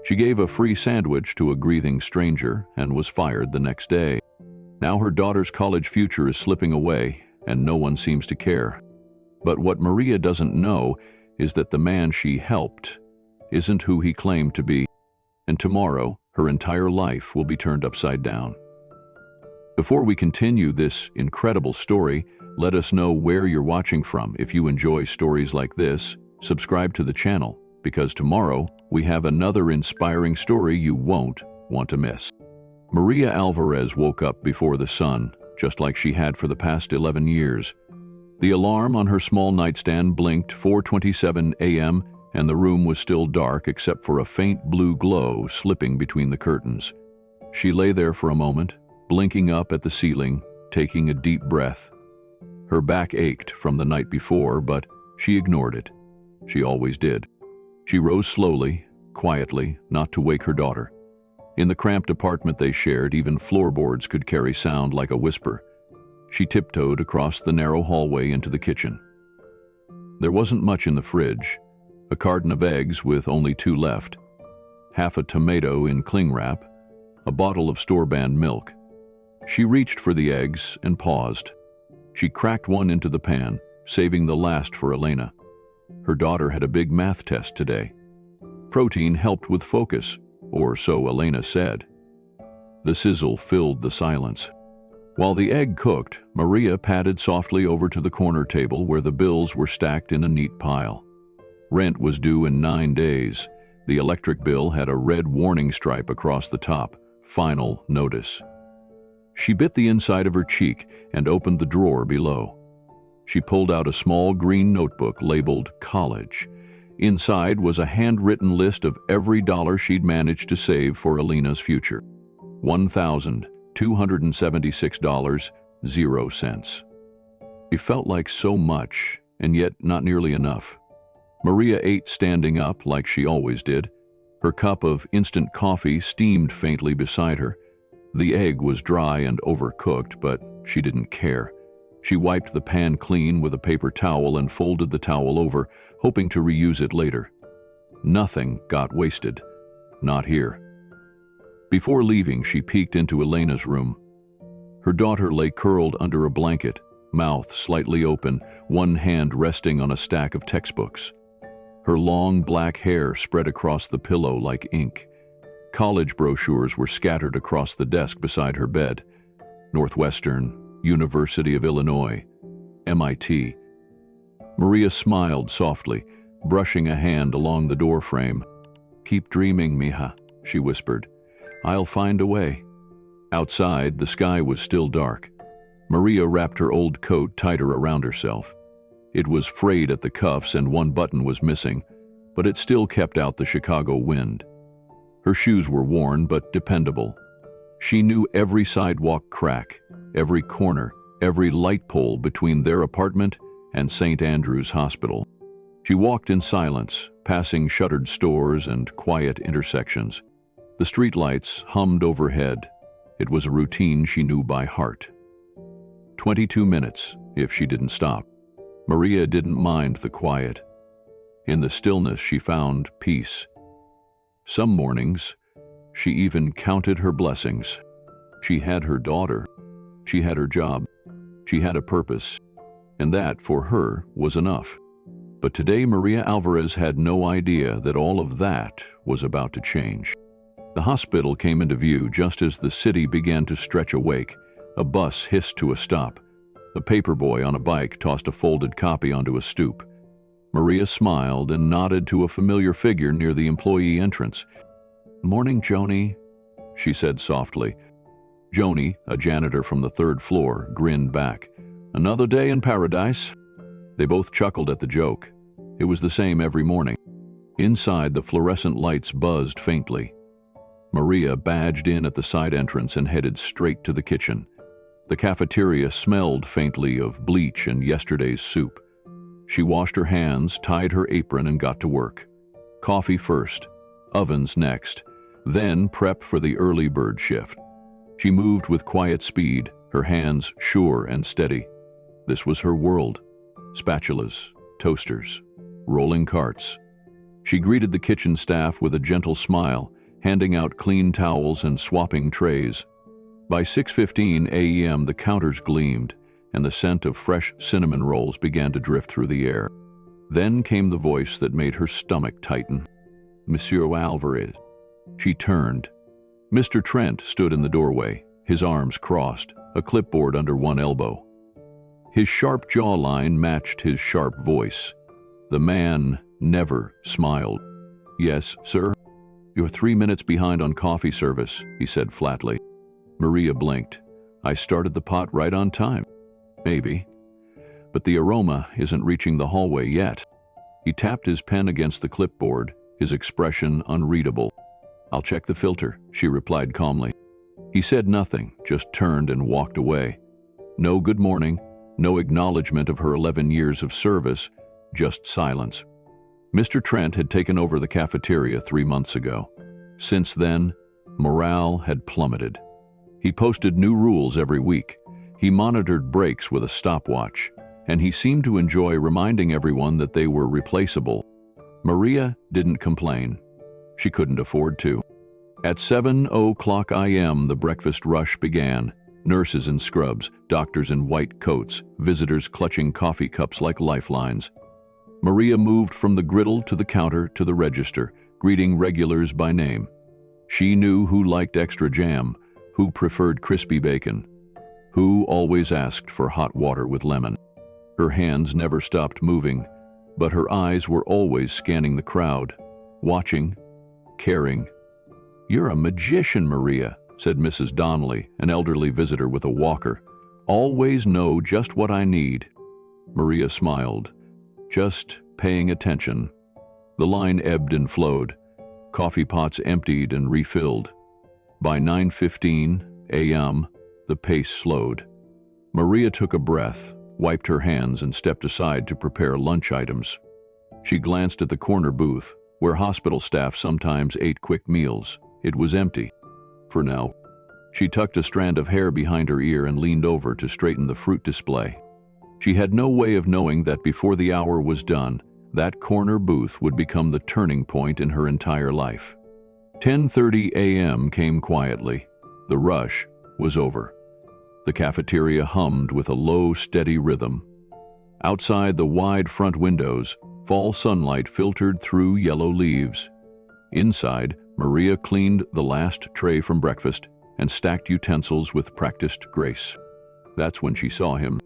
She gave a free sandwich to a grieving stranger and was fired the next day. Now her daughter's college future is slipping away, and no one seems to care. But what Maria doesn't know is that the man she helped isn't who he claimed to be, and tomorrow her entire life will be turned upside down. Before we continue this incredible story, let us know where you're watching from. If you enjoy stories like this, subscribe to the channel, because tomorrow we have another inspiring story you won't want to miss. Maria Alvarez woke up before the sun, just like she had for the past 11 years. The alarm on her small nightstand blinked 4:27 a.m., and the room was still dark except for a faint blue glow slipping between the curtains. She lay there for a moment, blinking up at the ceiling, taking a deep breath. Her back ached from the night before, but she ignored it. She always did. She rose slowly, quietly, not to wake her daughter. In the cramped apartment they shared, even floorboards could carry sound like a whisper. She tiptoed across the narrow hallway into the kitchen. There wasn't much in the fridge. A carton of eggs with only 2 left, half a tomato in cling wrap, a bottle of store-brand milk. She reached for the eggs and paused. She cracked one into the pan, saving the last for Elena. Her daughter had a big math test today. Protein helped with focus, or so Elena said. The sizzle filled the silence. While the egg cooked, Maria padded softly over to the corner table where the bills were stacked in a neat pile. Rent was due in 9 days. The electric bill had a red warning stripe across the top, final notice. She bit the inside of her cheek and opened the drawer below. She pulled out a small green notebook labeled college. Inside was a handwritten list of every dollar she'd managed to save for Elena's future. $1,276.00. It felt like so much, and yet not nearly enough. Maria ate standing up like she always did. Her cup of instant coffee steamed faintly beside her. The egg was dry and overcooked, but she didn't care. She wiped the pan clean with a paper towel and folded the towel over, hoping to reuse it later. Nothing got wasted. Not here. Before leaving, she peeked into Elena's room. Her daughter lay curled under a blanket, mouth slightly open, one hand resting on a stack of textbooks. Her long black hair spread across the pillow like ink. College brochures were scattered across the desk beside her bed. Northwestern, University of Illinois, MIT. Maria smiled softly, brushing a hand along the doorframe. "Keep dreaming, mija," she whispered. "I'll find a way." Outside, the sky was still dark. Maria wrapped her old coat tighter around herself. It was frayed at the cuffs and one button was missing, but it still kept out the Chicago wind. Her shoes were worn but dependable. She knew every sidewalk crack, every corner, every light pole between their apartment and St. Andrew's Hospital. She walked in silence, passing shuttered stores and quiet intersections. The streetlights hummed overhead. It was a routine she knew by heart. 22 minutes, if she didn't stop. Maria didn't mind the quiet. In the stillness, she found peace. Some mornings, she even counted her blessings. She had her daughter. She had her job. She had a purpose. And that, for her, was enough. But today, Maria Alvarez had no idea that all of that was about to change. The hospital came into view just as the city began to stretch awake. A bus hissed to a stop. A paperboy on a bike tossed a folded copy onto a stoop. Maria smiled and nodded to a familiar figure near the employee entrance. "Morning, Joni," she said softly. Joni, a janitor from the 3rd floor, grinned back. "Another day in paradise." They both chuckled at the joke. It was the same every morning. Inside, the fluorescent lights buzzed faintly. Maria badged in at the side entrance and headed straight to the kitchen. The cafeteria smelled faintly of bleach and yesterday's soup. She washed her hands, tied her apron, and got to work. Coffee first, ovens next, then prep for the early bird shift. She moved with quiet speed, her hands sure and steady. This was her world. Spatulas, toasters, rolling carts. She greeted the kitchen staff with a gentle smile, handing out clean towels and swapping trays. By 6:15 a.m., the counters gleamed, and the scent of fresh cinnamon rolls began to drift through the air. Then came the voice that made her stomach tighten. Maria Alvarez. She turned. Mr. Trent stood in the doorway, his arms crossed, a clipboard under one elbow. His sharp jawline matched his sharp voice. The man never smiled. "Yes, sir?" "You're 3 minutes behind on coffee service," he said flatly. Maria blinked. "I started the pot right on time." "Maybe. But the aroma isn't reaching the hallway yet." He tapped his pen against the clipboard, his expression unreadable. "I'll check the filter," she replied calmly. He said nothing, just turned and walked away. No good morning, no acknowledgement of her 11 years of service, just silence. Mr. Trent had taken over the cafeteria 3 months ago. Since then, morale had plummeted. He posted new rules every week. He monitored breaks with a stopwatch, and he seemed to enjoy reminding everyone that they were replaceable. Maria didn't complain. She couldn't afford to. At 7:00 a.m., the breakfast rush began. Nurses in scrubs, doctors in white coats, visitors clutching coffee cups like lifelines. Maria moved from the griddle to the counter to the register, greeting regulars by name. She knew who liked extra jam, who preferred crispy bacon, who always asked for hot water with lemon. Her hands never stopped moving, but her eyes were always scanning the crowd, watching, caring. "You're a magician, Maria," said Mrs. Donnelly, an elderly visitor with a walker. "Always know just what I need." Maria smiled, just paying attention. The line ebbed and flowed. Coffee pots emptied and refilled. By 9:15 a.m., the pace slowed. Maria took a breath, wiped her hands, and stepped aside to prepare lunch items. She glanced at the corner booth, where hospital staff sometimes ate quick meals. It was empty. For now. She tucked a strand of hair behind her ear and leaned over to straighten the fruit display. She had no way of knowing that before the hour was done, that corner booth would become the turning point in her entire life. 10:30 a.m. came quietly. The rush was over. The cafeteria hummed with a low, steady rhythm. Outside the wide front windows, fall sunlight filtered through yellow leaves. Inside, Maria cleaned the last tray from breakfast and stacked utensils with practiced grace. That's when she saw him,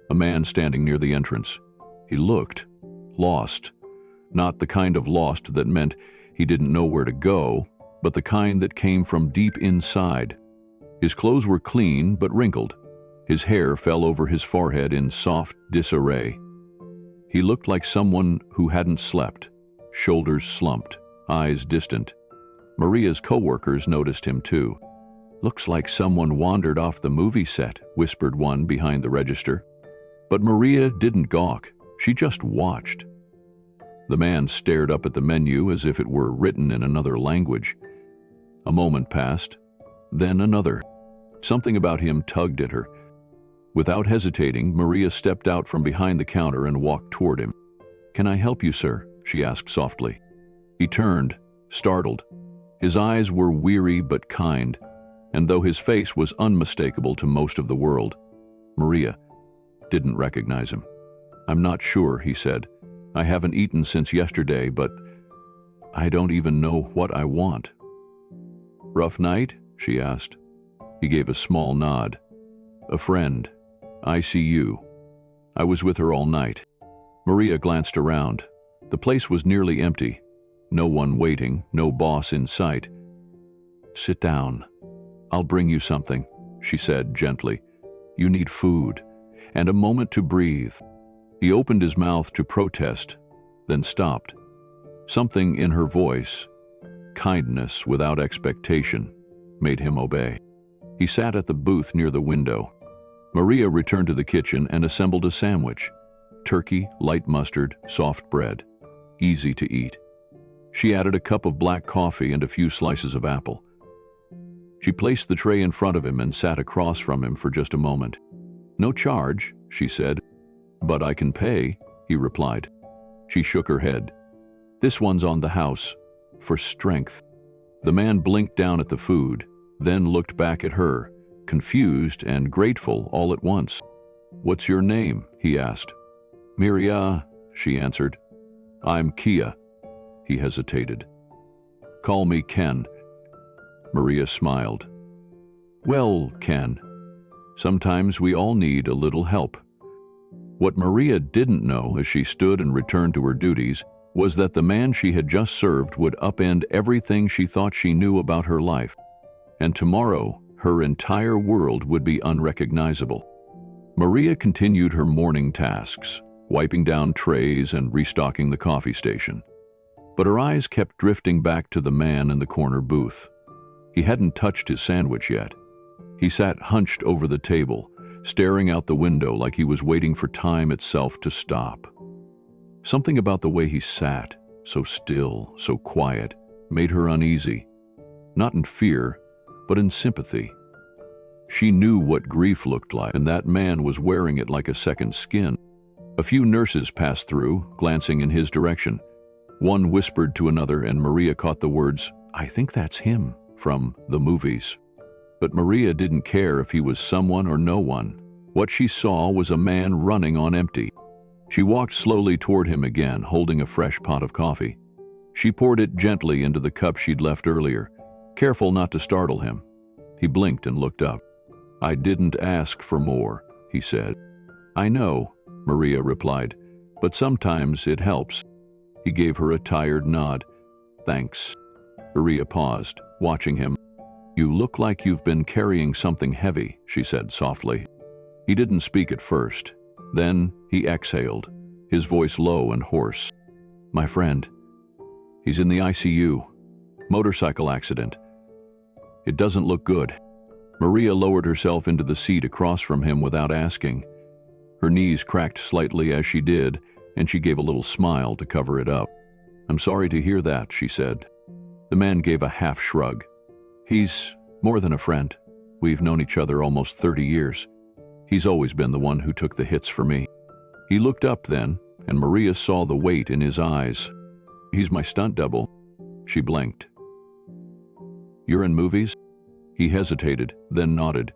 a man standing near the entrance. He looked lost. Not the kind of lost that meant he didn't know where to go, but the kind that came from deep inside. His clothes were clean but wrinkled. His hair fell over his forehead in soft disarray. He looked like someone who hadn't slept, shoulders slumped, eyes distant. Maria's co-workers noticed him too. "Looks like someone wandered off the movie set," whispered one behind the register. But Maria didn't gawk. She just watched. The man stared up at the menu as if it were written in another language. A moment passed, then another. Something about him tugged at her. Without hesitating, Maria stepped out from behind the counter and walked toward him. "Can I help you, sir?" she asked softly. He turned, startled. His eyes were weary but kind, and though his face was unmistakable to most of the world, Maria didn't recognize him. "I'm not sure," he said. "I haven't eaten since yesterday, but I don't even know what I want." "Rough night?" she asked. He gave a small nod. "A friend. ICU. I was with her all night." Maria glanced around. The place was nearly empty. No one waiting, no boss in sight. "Sit down. I'll bring you something," she said gently. "You need food, and a moment to breathe." He opened his mouth to protest, then stopped. Something in her voice, kindness without expectation, made him obey. He sat at the booth near the window. Maria returned to the kitchen and assembled a sandwich. Turkey, light mustard, soft bread. Easy to eat. She added a cup of black coffee and a few slices of apple. She placed the tray in front of him and sat across from him for just a moment. "No charge," she said. "But I can pay," he replied. She shook her head. "This one's on the house, for strength." The man blinked down at the food, then looked back at her, confused and grateful all at once. "What's your name?" he asked. "Maria," she answered. "I'm Kia." He hesitated. "Call me Ken." Maria smiled. "Well, Ken, sometimes we all need a little help." What Maria didn't know as she stood and returned to her duties was that the man she had just served would upend everything she thought she knew about her life. And tomorrow, her entire world would be unrecognizable. Maria continued her morning tasks, wiping down trays and restocking the coffee station. But her eyes kept drifting back to the man in the corner booth. He hadn't touched his sandwich yet. He sat hunched over the table, staring out the window like he was waiting for time itself to stop. Something about the way he sat, so still, so quiet, made her uneasy. Not in fear, but in sympathy. She knew what grief looked like, and that man was wearing it like a second skin. A few nurses passed through, glancing in his direction. One whispered to another, and Maria caught the words, "I think that's him," from the movies. But Maria didn't care if he was someone or no one. What she saw was a man running on empty. She walked slowly toward him again, holding a fresh pot of coffee. She poured it gently into the cup she'd left earlier, careful not to startle him. He blinked and looked up. "I didn't ask for more," he said. "I know," Maria replied, "but sometimes it helps." He gave her a tired nod. "Thanks." Maria paused, watching him. "You look like you've been carrying something heavy," she said softly. He didn't speak at first. Then he exhaled, his voice low and hoarse. "My friend. He's in the ICU. Motorcycle accident. It doesn't look good." Maria lowered herself into the seat across from him without asking. Her knees cracked slightly as she did, and she gave a little smile to cover it up. "I'm sorry to hear that," she said. The man gave a half shrug. "He's more than a friend. We've known each other almost 30 years. He's always been the one who took the hits for me." He looked up then, and Maria saw the weight in his eyes. "He's my stunt double." She blinked. "You're in movies?" He hesitated, then nodded.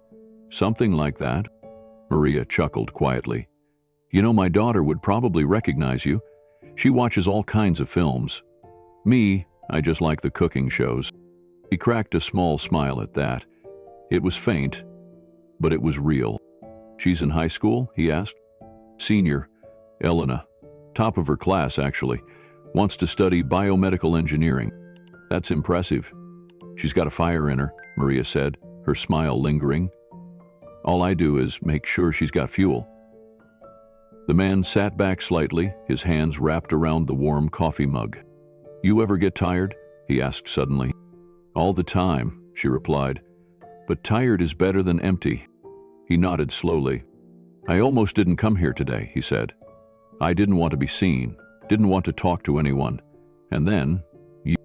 "Something like that." Maria chuckled quietly. "You know, my daughter would probably recognize you. She watches all kinds of films. Me, I just like the cooking shows." He cracked a small smile at that. It was faint, but it was real. "She's in high school?" he asked. "Senior. Elena. Top of her class, actually. Wants to study biomedical engineering." "That's impressive." "She's got a fire in her," Maria said, her smile lingering. "All I do is make sure she's got fuel." The man sat back slightly, his hands wrapped around the warm coffee mug. "You ever get tired?" he asked suddenly. "All the time," she replied. "But tired is better than empty." He nodded slowly. "I almost didn't come here today," he said. "I didn't want to be seen, didn't want to talk to anyone. And then, you—"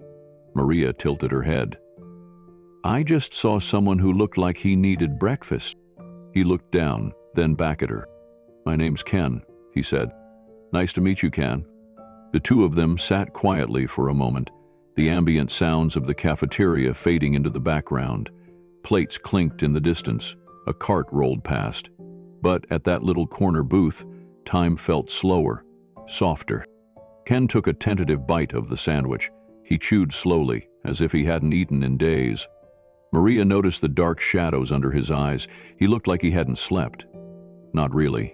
Maria tilted her head. "I just saw someone who looked like he needed breakfast." He looked down, then back at her. "My name's Ken," he said. "Nice to meet you, Ken." The two of them sat quietly for a moment, the ambient sounds of the cafeteria fading into the background. Plates clinked in the distance. A cart rolled past. But at that little corner booth, time felt slower, softer. Ken took a tentative bite of the sandwich. He chewed slowly, as if he hadn't eaten in days. Maria noticed the dark shadows under his eyes. He looked like he hadn't slept. Not really.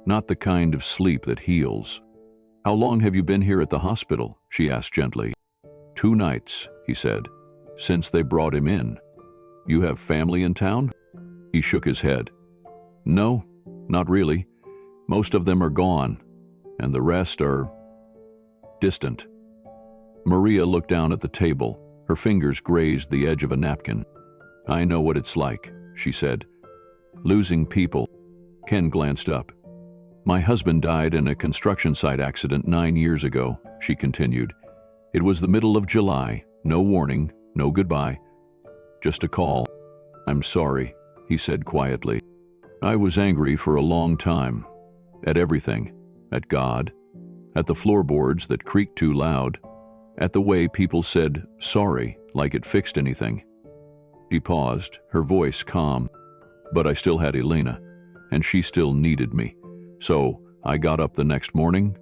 Not the kind of sleep that heals. "How long have you been here at the hospital?" she asked gently. 2 nights, he said, "since they brought him in." "You have family in town?" He shook his head. "No, not really. Most of them are gone, and the rest are distant." Maria looked down at the table. Her fingers grazed the edge of a napkin. "I know what it's like," she said. "Losing people." Ken glanced up. "My husband died in a construction site accident 9 years ago," she continued. "It was the middle of July. No warning, no goodbye. Just a call. I'm sorry," he said quietly. "I was angry for a long time. At everything. At God. At the floorboards that creaked too loud. at the way people said sorry like it fixed anything. She paused, her voice calm. But I still had Elena, and she still needed me. So I got up the next morning,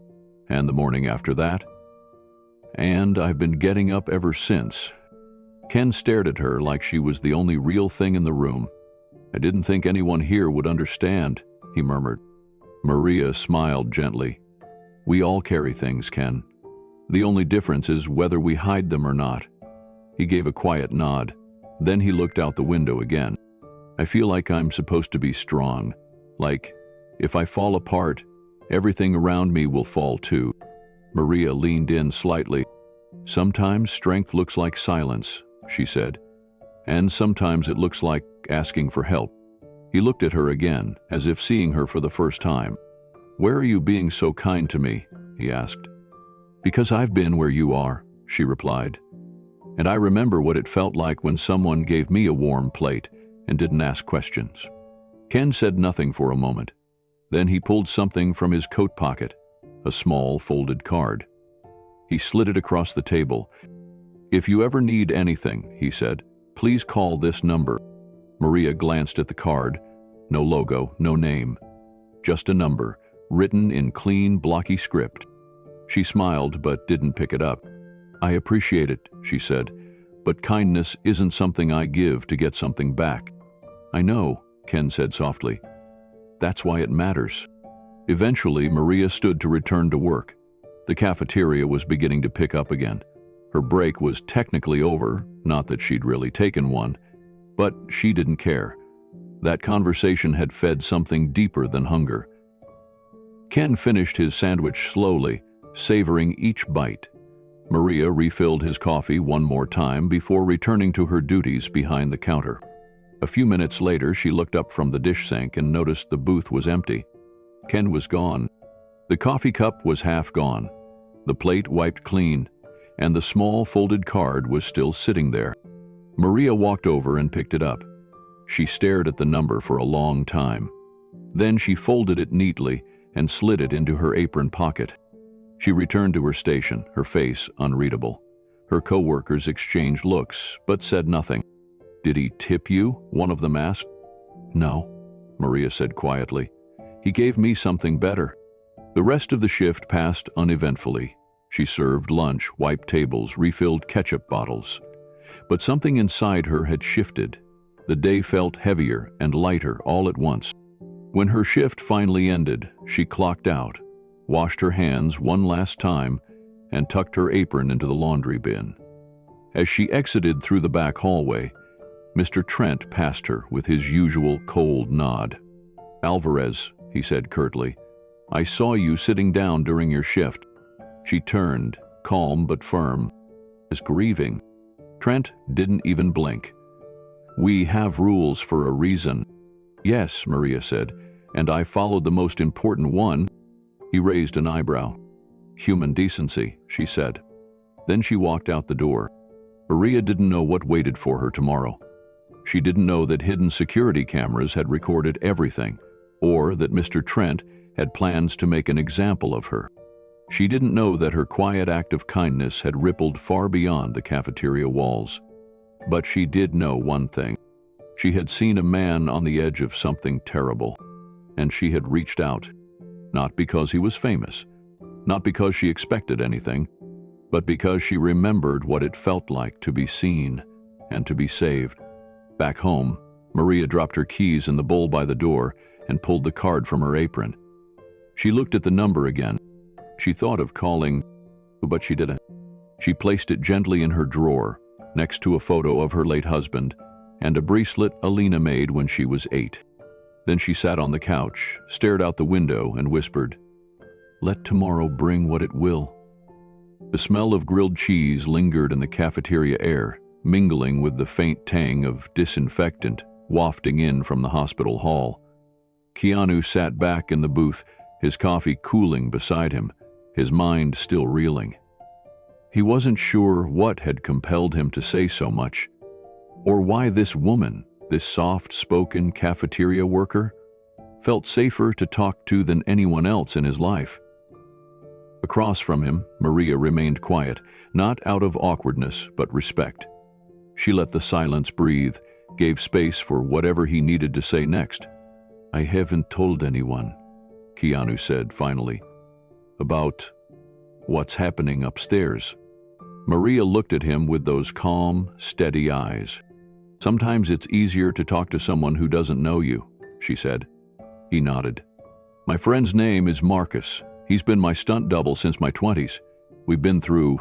and the morning after that, and I've been getting up ever since. Ken stared at her like she was the only real thing in the room. I didn't think anyone here would understand, he murmured. Maria smiled gently. We all carry things, Ken. The only difference is whether we hide them or not. He gave a quiet nod. Then he looked out the window again. I feel like I'm supposed to be strong. Like, if I fall apart, everything around me will fall too. Maria leaned in slightly. Sometimes strength looks like silence, she said. And sometimes it looks like asking for help. He looked at her again, as if seeing her for the first time. Where are you being so kind to me? He asked. Because I've been where you are, she replied. And I remember what it felt like when someone gave me a warm plate and didn't ask questions. Ken said nothing for a moment. Then he pulled something from his coat pocket, a small folded card. He slid it across the table. If you ever need anything, he said, please call this number. Maria glanced at the card. No logo, no name. Just a number, written in clean, blocky script. She smiled but didn't pick it up. I appreciate it, she said, but kindness isn't something I give to get something back. I know, Ken said softly. That's why it matters. Eventually, Maria stood to return to work. The cafeteria was beginning to pick up again. Her break was technically over, not that she'd really taken one, but she didn't care. That conversation had fed something deeper than hunger. Ken finished his sandwich slowly, savoring each bite. Maria refilled his coffee one more time before returning to her duties behind the counter. A few minutes later, she looked up from the dish sink and noticed the booth was empty. Ken was gone. The coffee cup was half gone, the plate wiped clean, and the small folded card was still sitting there. Maria walked over and picked it up. She stared at the number for a long time. Then she folded it neatly and slid it into her apron pocket. She returned to her station, her face unreadable. Her co-workers exchanged looks, but said nothing. Did he tip you? One of them asked. No, Maria said quietly. He gave me something better. The rest of the shift passed uneventfully. She served lunch, wiped tables, refilled ketchup bottles. But something inside her had shifted. The day felt heavier and lighter all at once. When her shift finally ended, she clocked out, washed her hands one last time, and tucked her apron into the laundry bin. As she exited through the back hallway, Mr. Trent passed her with his usual cold nod. Alvarez, he said curtly, I saw you sitting down during your shift. She turned, calm but firm. Is grieving. Trent didn't even blink. We have rules for a reason. Yes, Maria said, and I followed the most important one. He raised an eyebrow. Human decency, she said. Then she walked out the door. Maria didn't know what waited for her tomorrow. She didn't know that hidden security cameras had recorded everything, or that Mr. Trent had plans to make an example of her. She didn't know that her quiet act of kindness had rippled far beyond the cafeteria walls. But she did know one thing. She had seen a man on the edge of something terrible, and she had reached out, not because he was famous, not because she expected anything, but because she remembered what it felt like to be seen and to be saved. Back home, Maria dropped her keys in the bowl by the door and pulled the card from her apron. She looked at the number again. She thought of calling, but she didn't. She placed it gently in her drawer, next to a photo of her late husband and a bracelet Alina made when she was 8. Then she sat on the couch, stared out the window, and whispered, "Let tomorrow bring what it will." The smell of grilled cheese lingered in the cafeteria air, mingling with the faint tang of disinfectant wafting in from the hospital hall. Keanu sat back in the booth, his coffee cooling beside him, his mind still reeling. He wasn't sure what had compelled him to say so much, or why this woman, this soft-spoken cafeteria worker, felt safer to talk to than anyone else in his life. Across from him, Maria remained quiet, not out of awkwardness, but respect. She let the silence breathe, gave space for whatever he needed to say next. "I haven't told anyone," Keanu said finally, "about what's happening upstairs." Maria looked at him with those calm, steady eyes. "Sometimes it's easier to talk to someone who doesn't know you," she said. He nodded. "My friend's name is Marcus. He's been my stunt double since my 20s. We've been through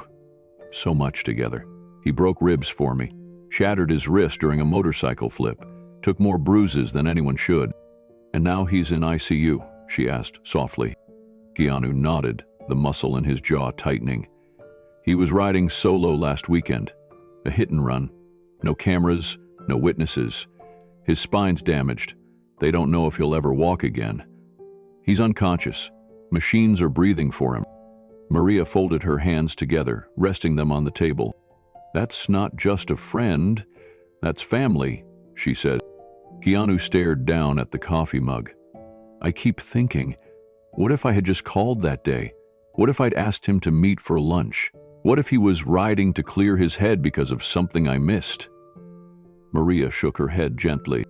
so much together. He broke ribs for me, shattered his wrist during a motorcycle flip, took more bruises than anyone should. And now he's in ICU," she asked softly. Keanu nodded, the muscle in his jaw tightening. "He was riding solo last weekend. A hit and run. No cameras, no witnesses. His spine's damaged. They don't know if he'll ever walk again. He's unconscious. Machines are breathing for him." Maria folded her hands together, resting them on the table. "That's not just a friend, that's family," she said. Keanu stared down at the coffee mug. "I keep thinking, what if I had just called that day? What if I'd asked him to meet for lunch? What if he was riding to clear his head because of something I missed?" Maria shook her head gently.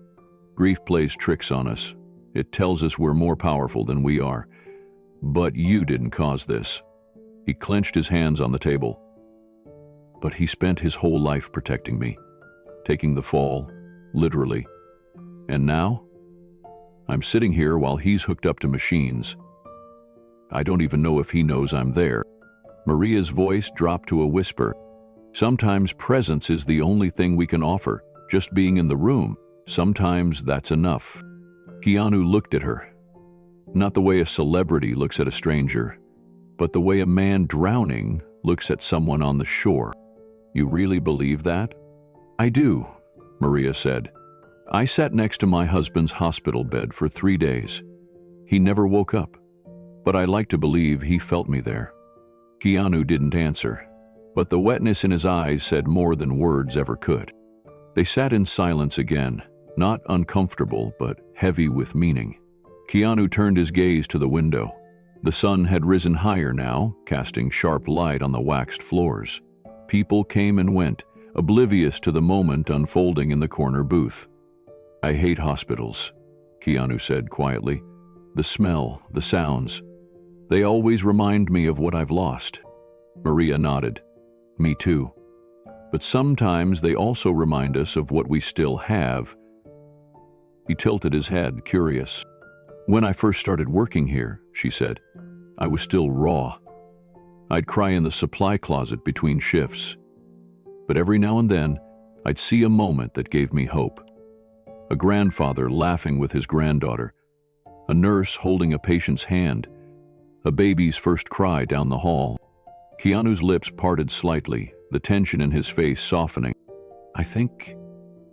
"Grief plays tricks on us. It tells us we're more powerful than we are. But you didn't cause this." He clenched his hands on the table. "But he spent his whole life protecting me, taking the fall, literally. And now, I'm sitting here while he's hooked up to machines. I don't even know if he knows I'm there." Maria's voice dropped to a whisper. "Sometimes presence is the only thing we can offer, just being in the room. Sometimes that's enough." Keanu looked at her. Not the way a celebrity looks at a stranger, but the way a man drowning looks at someone on the shore. "You really believe that?" "I do," Maria said. "I sat next to my husband's hospital bed for 3 days. He never woke up, but I like to believe he felt me there." Keanu didn't answer, but the wetness in his eyes said more than words ever could. They sat in silence again, not uncomfortable, but heavy with meaning. Keanu turned his gaze to the window. The sun had risen higher now, casting sharp light on the waxed floors. People came and went, oblivious to the moment unfolding in the corner booth. "I hate hospitals," Keanu said quietly. "The smell, the sounds. They always remind me of what I've lost." Maria nodded. "Me too. But sometimes they also remind us of what we still have." He tilted his head, curious. "When I first started working here," she said, "I was still raw. I'd cry in the supply closet between shifts. But every now and then, I'd see a moment that gave me hope. A grandfather laughing with his granddaughter, a nurse holding a patient's hand, a baby's first cry down the hall." Keanu's lips parted slightly, the tension in his face softening. "I think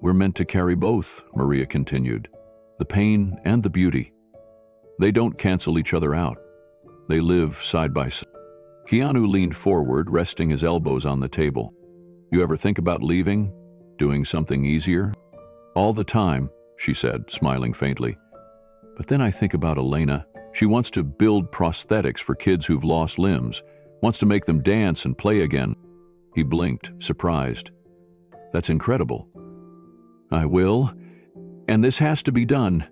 we're meant to carry both," Maria continued, "the pain and the beauty. They don't cancel each other out. They live side by side." Keanu leaned forward, resting his elbows on the table. "You ever think about leaving? Doing something easier?" "All the time," she said, smiling faintly. "But then I think about Elena. She wants to build prosthetics for kids who've lost limbs, wants to make them dance and play again." He blinked, surprised. "That's incredible." "I will, and this has to be done."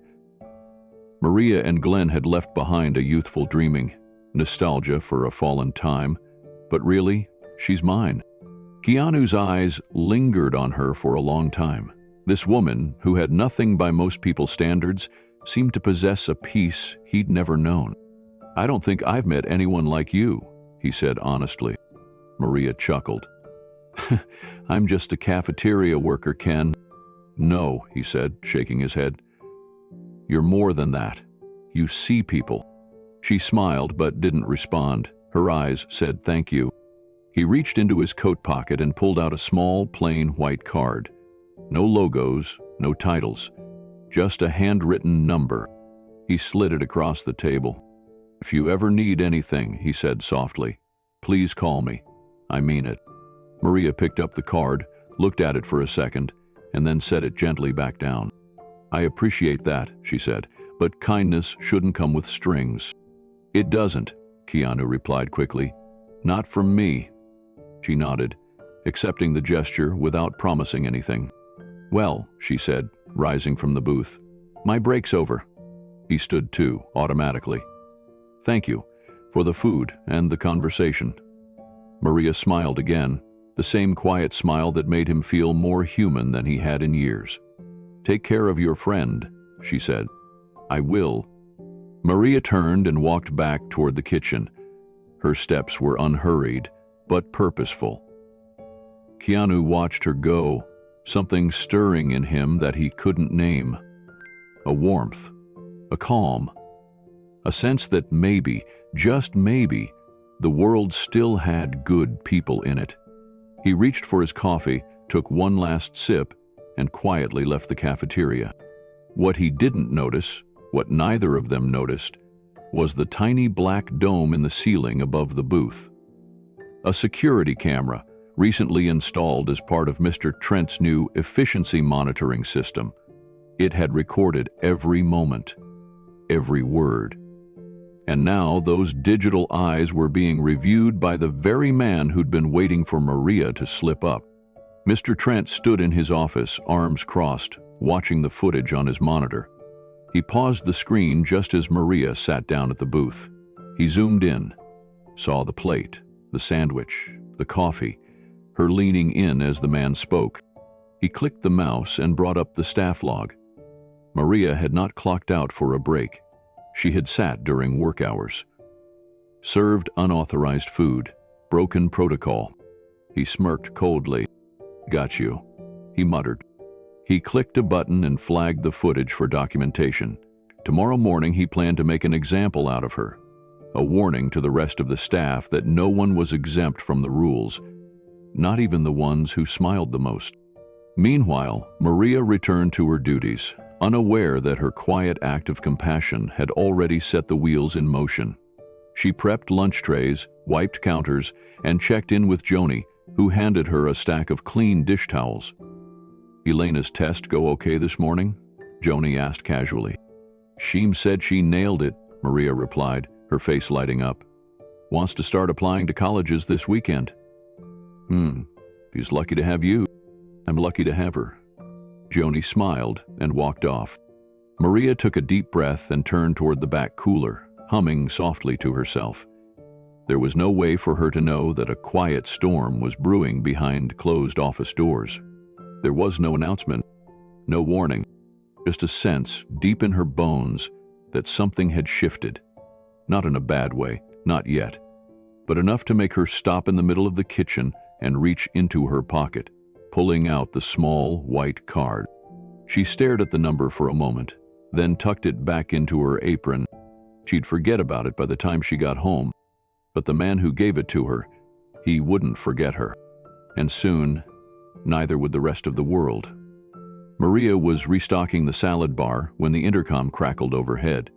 Maria and Glenn had left behind a youthful dreaming, nostalgia for a fallen time, but really, she's mine. Keanu's eyes lingered on her for a long time. This woman, who had nothing by most people's standards, seemed to possess a peace he'd never known. "I don't think I've met anyone like you," he said honestly. Maria chuckled. "I'm just a cafeteria worker, Ken." "No," he said, shaking his head. "You're more than that. You see people." She smiled but didn't respond. Her eyes said thank you. He reached into his coat pocket and pulled out a small, plain white card. No logos, no titles, just a handwritten number. He slid it across the table. "If you ever need anything," he said softly, "please call me. I mean it." Maria picked up the card, looked at it for a second, and then set it gently back down. "I appreciate that," she said, "but kindness shouldn't come with strings." "It doesn't," Keanu replied quickly. "Not from me." She nodded, accepting the gesture without promising anything. "Well," she said, rising from the booth, "my break's over." He stood too, automatically. "Thank you for the food and the conversation." Maria smiled again, the same quiet smile that made him feel more human than he had in years. "Take care of your friend," she said. "I will." Maria turned and walked back toward the kitchen. Her steps were unhurried, but purposeful. Keanu watched her go, something stirring in him that he couldn't name. A warmth, a calm, a sense that maybe, just maybe, the world still had good people in it. He reached for his coffee, took one last sip, and quietly left the cafeteria. What he didn't notice, what neither of them noticed, was the tiny black dome in the ceiling above the booth. A security camera, recently installed as part of Mr. Trent's new efficiency monitoring system. It had recorded every moment, every word. And now those digital eyes were being reviewed by the very man who'd been waiting for Maria to slip up. Mr. Trent stood in his office, arms crossed, watching the footage on his monitor. He paused the screen just as Maria sat down at the booth. He zoomed in, saw the plate, the sandwich, the coffee, her leaning in as the man spoke. He clicked the mouse and brought up the staff log. Maria had not clocked out for a break. She had sat during work hours. Served unauthorized food, broken protocol. He smirked coldly. "Got you," he muttered. He clicked a button and flagged the footage for documentation. Tomorrow morning he planned to make an example out of her. A warning to the rest of the staff that no one was exempt from the rules, not even the ones who smiled the most. Meanwhile, Maria returned to her duties, unaware that her quiet act of compassion had already set the wheels in motion. She prepped lunch trays, wiped counters, and checked in with Joni, who handed her a stack of clean dish towels. "Elena's test go okay this morning?" Joni asked casually. "Sheem said she nailed it," Maria replied, her face lighting up. "Wants to start applying to colleges this weekend." She's lucky to have you. I'm lucky to have her." Joni smiled and walked off. Maria took a deep breath and turned toward the back cooler, humming softly to herself. There was no way for her to know that a quiet storm was brewing behind closed office doors. There was no announcement, no warning, just a sense deep in her bones that something had shifted. Not in a bad way, not yet, but enough to make her stop in the middle of the kitchen and reach into her pocket, pulling out the small white card. She stared at the number for a moment, then tucked it back into her apron. She'd forget about it by the time she got home, but the man who gave it to her, he wouldn't forget her. And soon, neither would the rest of the world. Maria was restocking the salad bar when the intercom crackled overhead.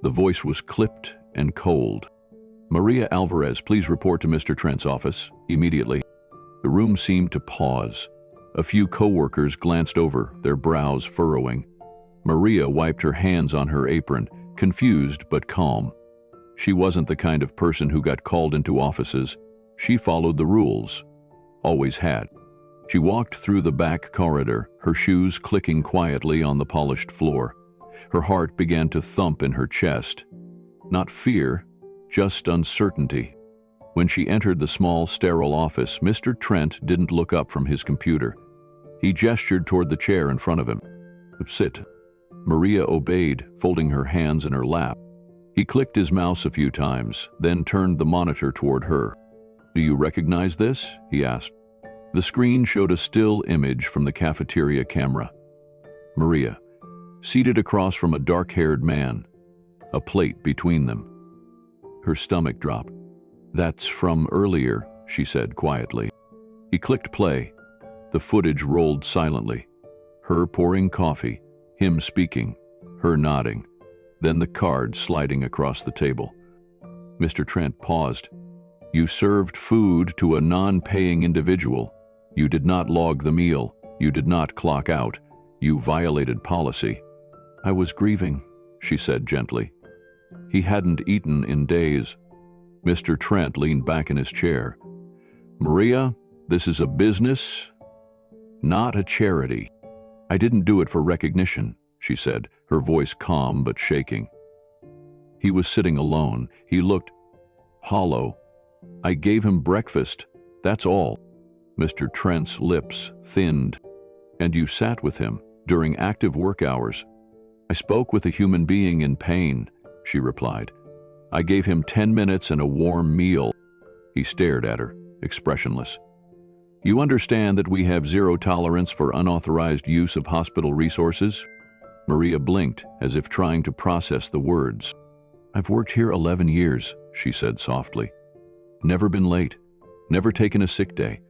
The voice was clipped and cold. "Maria Alvarez, please report to Mr. Trent's office, immediately." The room seemed to pause. A few coworkers glanced over, their brows furrowing. Maria wiped her hands on her apron, confused but calm. She wasn't the kind of person who got called into offices. She followed the rules. Always had. She walked through the back corridor, her shoes clicking quietly on the polished floor. Her heart began to thump in her chest. Not fear, just uncertainty. When she entered the small, sterile office, Mr. Trent didn't look up from his computer. He gestured toward the chair in front of him. "Sit." Maria obeyed, folding her hands in her lap. He clicked his mouse a few times, then turned the monitor toward her. "Do you recognize this?" he asked. The screen showed a still image from the cafeteria camera. Maria, seated across from a dark-haired man, a plate between them. Her stomach dropped. "That's from earlier," she said quietly. He clicked play. The footage rolled silently. Her pouring coffee, him speaking, her nodding, then the card sliding across the table. Mr. Trent paused. "You served food to a non-paying individual. You did not log the meal. You did not clock out. You violated policy." "I was grieving," she said gently. He hadn't eaten in days. Mr. Trent leaned back in his chair. Maria, this is a business, not a charity. I didn't do it for recognition, she said, her voice calm but shaking. He was sitting alone. He looked hollow. I gave him breakfast, that's all. Mr. Trent's lips thinned. And you sat with him during active work hours. I spoke with a human being in pain, she replied. I gave him 10 minutes and a warm meal. He stared at her, expressionless. You understand that we have zero tolerance for unauthorized use of hospital resources? Maria blinked, as if trying to process the words. I've worked here 11 years, she said softly. Never been late, never taken a sick day.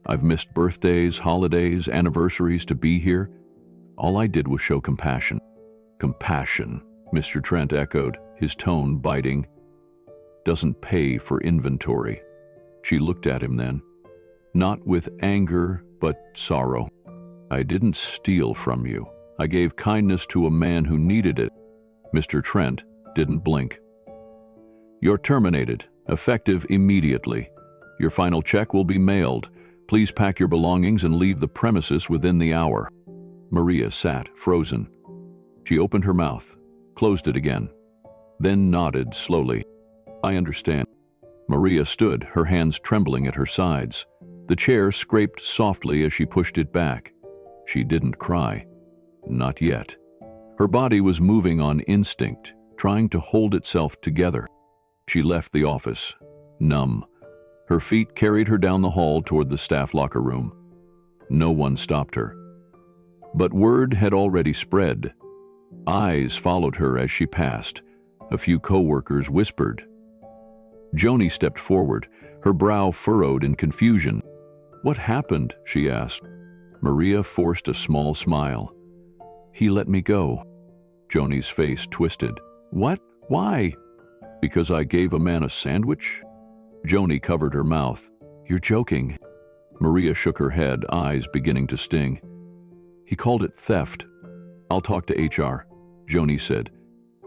I've missed birthdays, holidays, anniversaries to be here. All I did was show compassion. Compassion, Mr. Trent echoed, his tone biting. Doesn't pay for inventory. She looked at him then, not with anger, but sorrow. I didn't steal from you. I gave kindness to a man who needed it. Mr. Trent didn't blink. You're terminated, effective immediately. Your final check will be mailed. Please pack your belongings and leave the premises within the hour. Maria sat, frozen. She opened her mouth, closed it again, then nodded slowly. I understand. Maria stood, her hands trembling at her sides. The chair scraped softly as she pushed it back. She didn't cry. Not yet. Her body was moving on instinct, trying to hold itself together. She left the office, numb. Her feet carried her down the hall toward the staff locker room. No one stopped her. But word had already spread. Eyes followed her as she passed. A few co-workers whispered. Joni stepped forward, her brow furrowed in confusion. What happened? She asked. Maria forced a small smile. He let me go. Joni's face twisted. What? Why? Because I gave a man a sandwich? Joni covered her mouth. You're joking. Maria shook her head, eyes beginning to sting. He called it theft. I'll talk to HR, Joni said.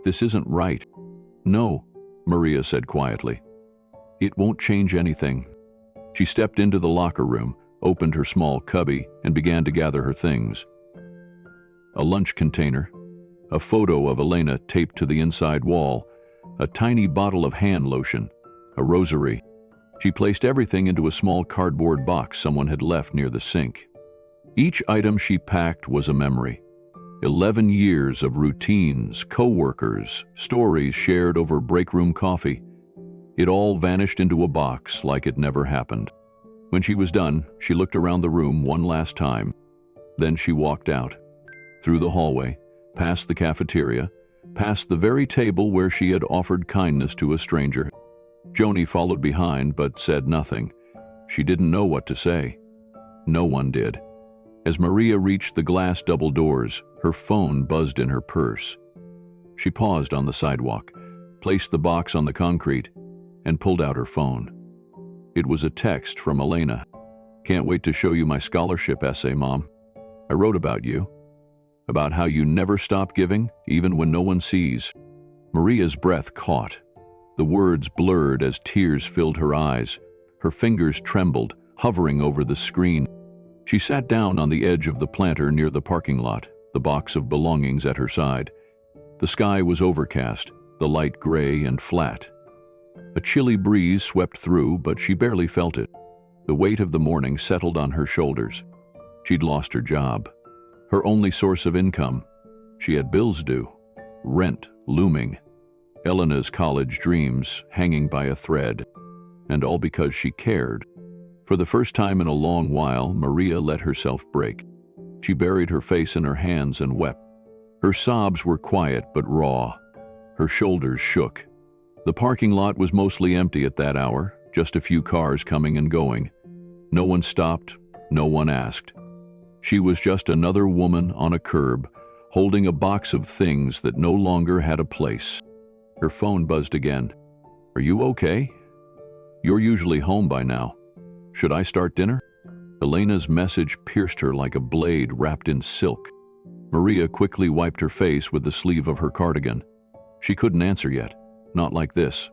This isn't right. No, Maria said quietly. It won't change anything. She stepped into the locker room, opened her small cubby, and began to gather her things. A lunch container, a photo of Elena taped to the inside wall, a tiny bottle of hand lotion, a rosary. She placed everything into a small cardboard box someone had left near the sink. Each item she packed was a memory. 11 years of routines, co-workers, stories shared over break room coffee. It all vanished into a box like it never happened. When she was done, she looked around the room one last time. Then she walked out, through the hallway, past the cafeteria, past the very table where she had offered kindness to a stranger. Joni followed behind but said nothing. She didn't know what to say. No one did. As Maria reached the glass double doors, her phone buzzed in her purse. She paused on the sidewalk, placed the box on the concrete, and pulled out her phone. It was a text from Elena. Can't wait to show you my scholarship essay, Mom. I wrote about you. About how you never stop giving, even when no one sees. Maria's breath caught. The words blurred as tears filled her eyes. Her fingers trembled, hovering over the screen. She sat down on the edge of the planter near the parking lot, the box of belongings at her side. The sky was overcast, the light gray and flat. A chilly breeze swept through, but she barely felt it. The weight of the morning settled on her shoulders. She'd lost her job, her only source of income. She had bills due, rent looming, Elena's college dreams hanging by a thread, and all because she cared. For the first time in a long while, Maria let herself break. She buried her face in her hands and wept. Her sobs were quiet but raw. Her shoulders shook. The parking lot was mostly empty at that hour, just a few cars coming and going. No one stopped, no one asked. She was just another woman on a curb, holding a box of things that no longer had a place. Her phone buzzed again. Are you okay? You're usually home by now. Should I start dinner? Elena's message pierced her like a blade wrapped in silk. Maria quickly wiped her face with the sleeve of her cardigan. She couldn't answer yet, not like this.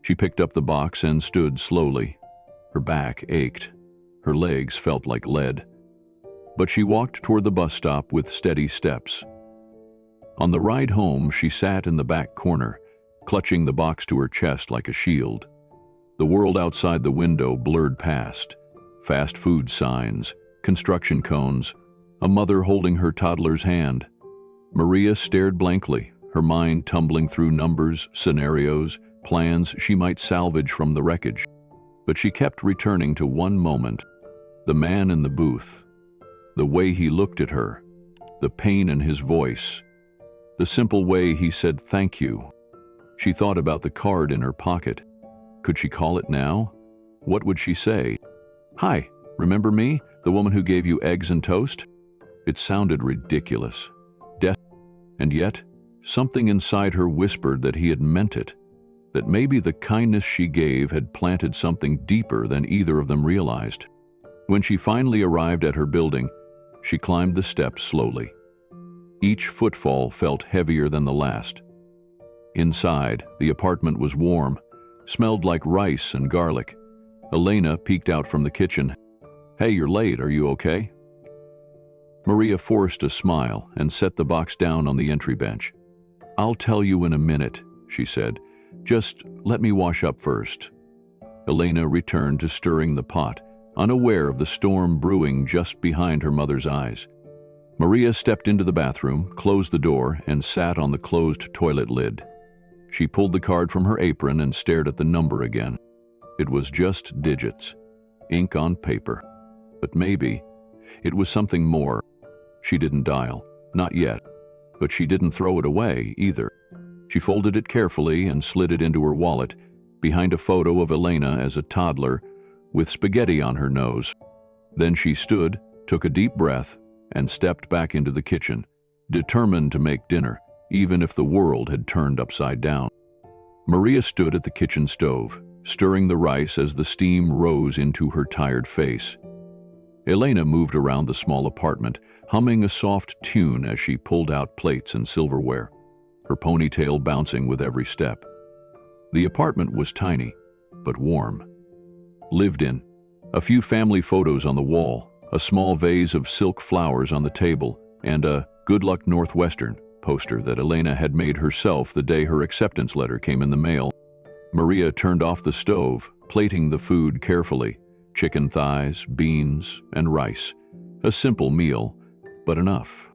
She picked up the box and stood slowly. Her back ached. Her legs felt like lead. But she walked toward the bus stop with steady steps. On the ride home, she sat in the back corner, clutching the box to her chest like a shield. The world outside the window blurred past. Fast food signs, construction cones, a mother holding her toddler's hand. Maria stared blankly, her mind tumbling through numbers, scenarios, plans she might salvage from the wreckage. But she kept returning to one moment: the man in the booth, the way he looked at her, the pain in his voice, the simple way he said thank you. She thought about the card in her pocket. Could she call it now? What would she say? "Hi, remember me, the woman who gave you eggs and toast?" It sounded ridiculous. And yet, something inside her whispered that he had meant it, that maybe the kindness she gave had planted something deeper than either of them realized. When she finally arrived at her building, she climbed the steps slowly. Each footfall felt heavier than the last. Inside, the apartment was warm, smelled like rice and garlic. Elena peeked out from the kitchen. "Hey, you're late, are you okay?" Maria forced a smile and set the box down on the entry bench. "I'll tell you in a minute," she said. "Just let me wash up first." Elena returned to stirring the pot, unaware of the storm brewing just behind her mother's eyes. Maria stepped into the bathroom, closed the door, and sat on the closed toilet lid. She pulled the card from her apron and stared at the number again. It was just digits, ink on paper. But maybe it was something more. She didn't dial, not yet, but she didn't throw it away either. She folded it carefully and slid it into her wallet, behind a photo of Elena as a toddler with spaghetti on her nose. Then she stood, took a deep breath, and stepped back into the kitchen, determined to make dinner, even if the world had turned upside down. Maria stood at the kitchen stove, stirring the rice as the steam rose into her tired face. Elena moved around the small apartment, humming a soft tune as she pulled out plates and silverware, her ponytail bouncing with every step. The apartment was tiny, but warm. Lived in. A few family photos on the wall, a small vase of silk flowers on the table, and a "Good Luck Northwestern" poster that Elena had made herself the day her acceptance letter came in the mail. Maria turned off the stove, plating the food carefully: chicken thighs, beans, and rice. A simple meal, but enough.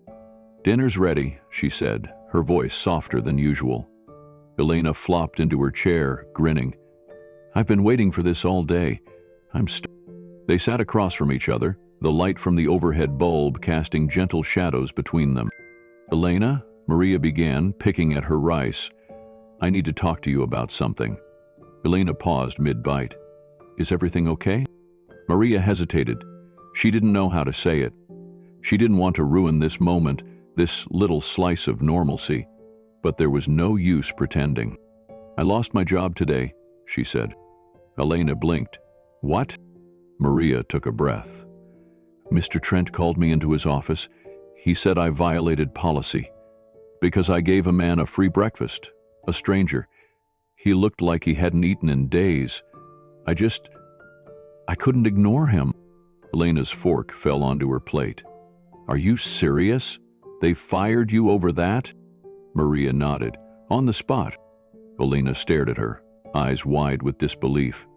"Dinner's ready," she said, her voice softer than usual. Elena flopped into her chair, grinning. "I've been waiting for this all day. They sat across from each other, the light from the overhead bulb casting gentle shadows between them. "Elena," Maria began, picking at her rice, "I need to talk to you about something." Elena paused mid-bite. "Is everything okay?" Maria hesitated. She didn't know how to say it. She didn't want to ruin this moment, this little slice of normalcy, but there was no use pretending. "I lost my job today," she said. Elena blinked. "What?" Maria took a breath. "Mr. Trent called me into his office. He said I violated policy because I gave a man a free breakfast, a stranger. He looked like he hadn't eaten in days. I couldn't ignore him." Elena's fork fell onto her plate. "Are you serious? They fired you over that?" Maria nodded. "On the spot." Elena stared at her, eyes wide with disbelief.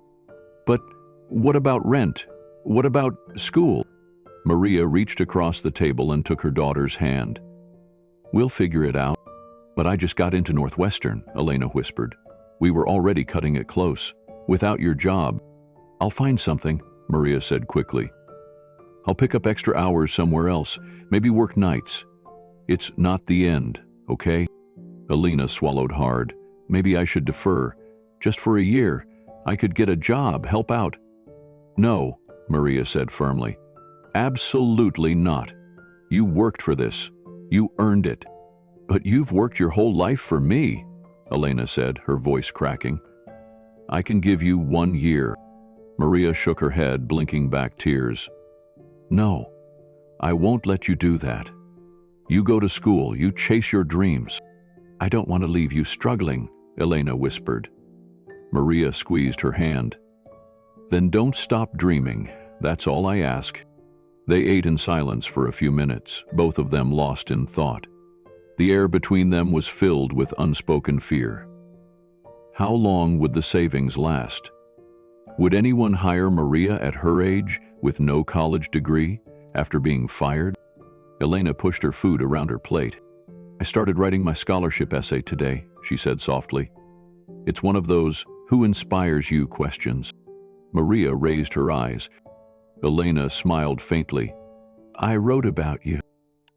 "But what about rent? What about school?" Maria reached across the table and took her daughter's hand. "We'll figure it out." "But I just got into Northwestern," Elena whispered. "We were already cutting it close. Without your job." "I'll find something," Maria said quickly. "I'll pick up extra hours somewhere else, maybe work nights. It's not the end, okay?" Elena swallowed hard. "Maybe I should defer. Just for a year. I could get a job, help out." "No," Maria said firmly. "Absolutely not. You worked for this. You earned it." "But you've worked your whole life for me," Elena said, her voice cracking. "I can give you 1 year." Maria shook her head, blinking back tears. "No, I won't let you do that. You go to school, you chase your dreams." "I don't want to leave you struggling," Elena whispered. Maria squeezed her hand. Then don't stop dreaming. That's all I ask. They ate in silence for a few minutes, both of them lost in thought. The air between them was filled with unspoken fear. How long would the savings last? Would anyone hire Maria at her age with no college degree after being fired? Elena pushed her food around her plate. I started writing my scholarship essay today, she said softly. It's one of those "who inspires you" questions. Maria raised her eyes. Elena smiled faintly. I wrote about you.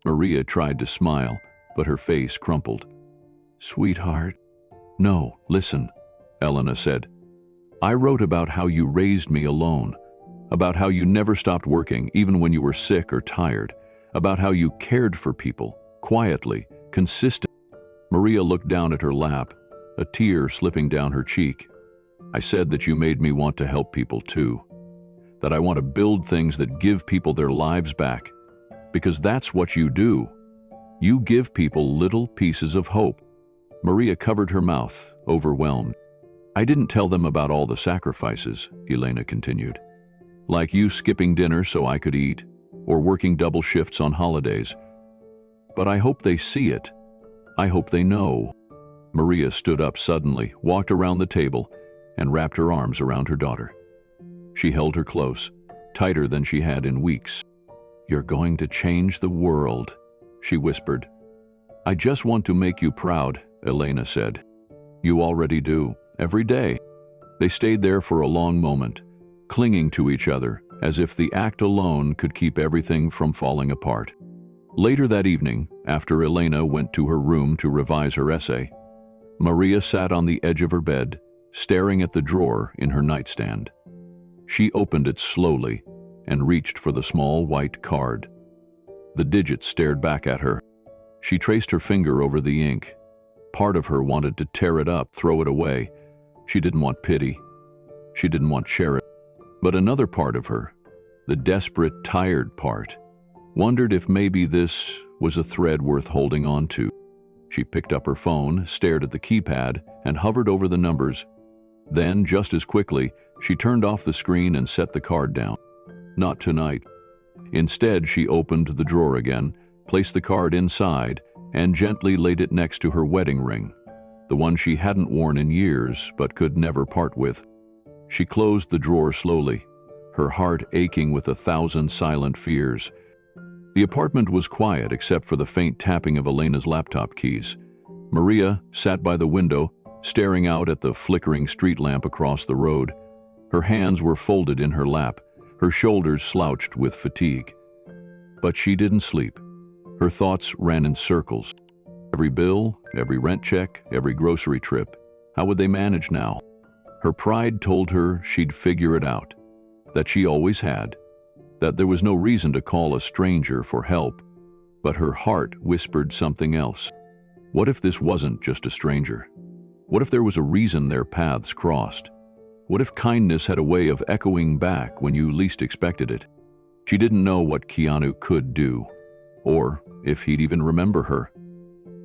Maria tried to smile, but her face crumpled. Sweetheart. No, listen, Elena said. I wrote about how you raised me alone, about how you never stopped working even when you were sick or tired, about how you cared for people, quietly, consistently. Maria looked down at her lap, a tear slipping down her cheek. I said that you made me want to help people too, that I want to build things that give people their lives back, because that's what you do. You give people little pieces of hope. Maria covered her mouth, overwhelmed. I didn't tell them about all the sacrifices, Elena continued. Like you skipping dinner so I could eat, or working double shifts on holidays. But I hope they see it. I hope they know. Maria stood up suddenly, walked around the table, and wrapped her arms around her daughter. She held her close, tighter than she had in weeks. You're going to change the world, she whispered. I just want to make you proud, Elena said. You already do, every day. They stayed there for a long moment, clinging to each other, as if the act alone could keep everything from falling apart. Later that evening, after Elena went to her room to revise her essay, Maria sat on the edge of her bed, staring at the drawer in her nightstand. She opened it slowly and reached for the small white card. The digits stared back at her. She traced her finger over the ink. Part of her wanted to tear it up, throw it away. She didn't want pity. She didn't want charity. But another part of her, the desperate, tired part, wondered if maybe this was a thread worth holding on to. She picked up her phone, stared at the keypad, and hovered over the numbers. Then, just as quickly, she turned off the screen and set the card down. Not tonight. Instead, she opened the drawer again, placed the card inside, and gently laid it next to her wedding ring, the one she hadn't worn in years but could never part with. She closed the drawer slowly, her heart aching with 1,000 silent fears. The apartment was quiet except for the faint tapping of Elena's laptop keys. Maria sat by the window, staring out at the flickering street lamp across the road. Her hands were folded in her lap, her shoulders slouched with fatigue. But she didn't sleep. Her thoughts ran in circles. Every bill, every rent check, every grocery trip. How would they manage now? Her pride told her she'd figure it out, that she always had, that there was no reason to call a stranger for help. But her heart whispered something else. What if this wasn't just a stranger? What if there was a reason their paths crossed? What if kindness had a way of echoing back when you least expected it? She didn't know what Keanu could do, or if he'd even remember her.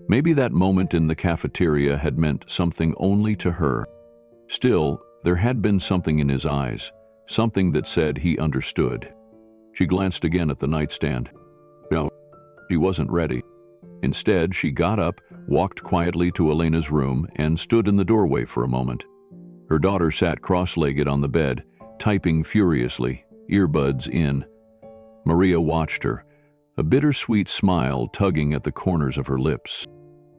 Maybe that moment in the cafeteria had meant something only to her. Still, there had been something in his eyes, something that said he understood. She glanced again at the nightstand. No, she wasn't ready. Instead, she got up, walked quietly to Elena's room, and stood in the doorway for a moment. Her daughter sat cross-legged on the bed, typing furiously, earbuds in. Maria watched her, a bittersweet smile tugging at the corners of her lips.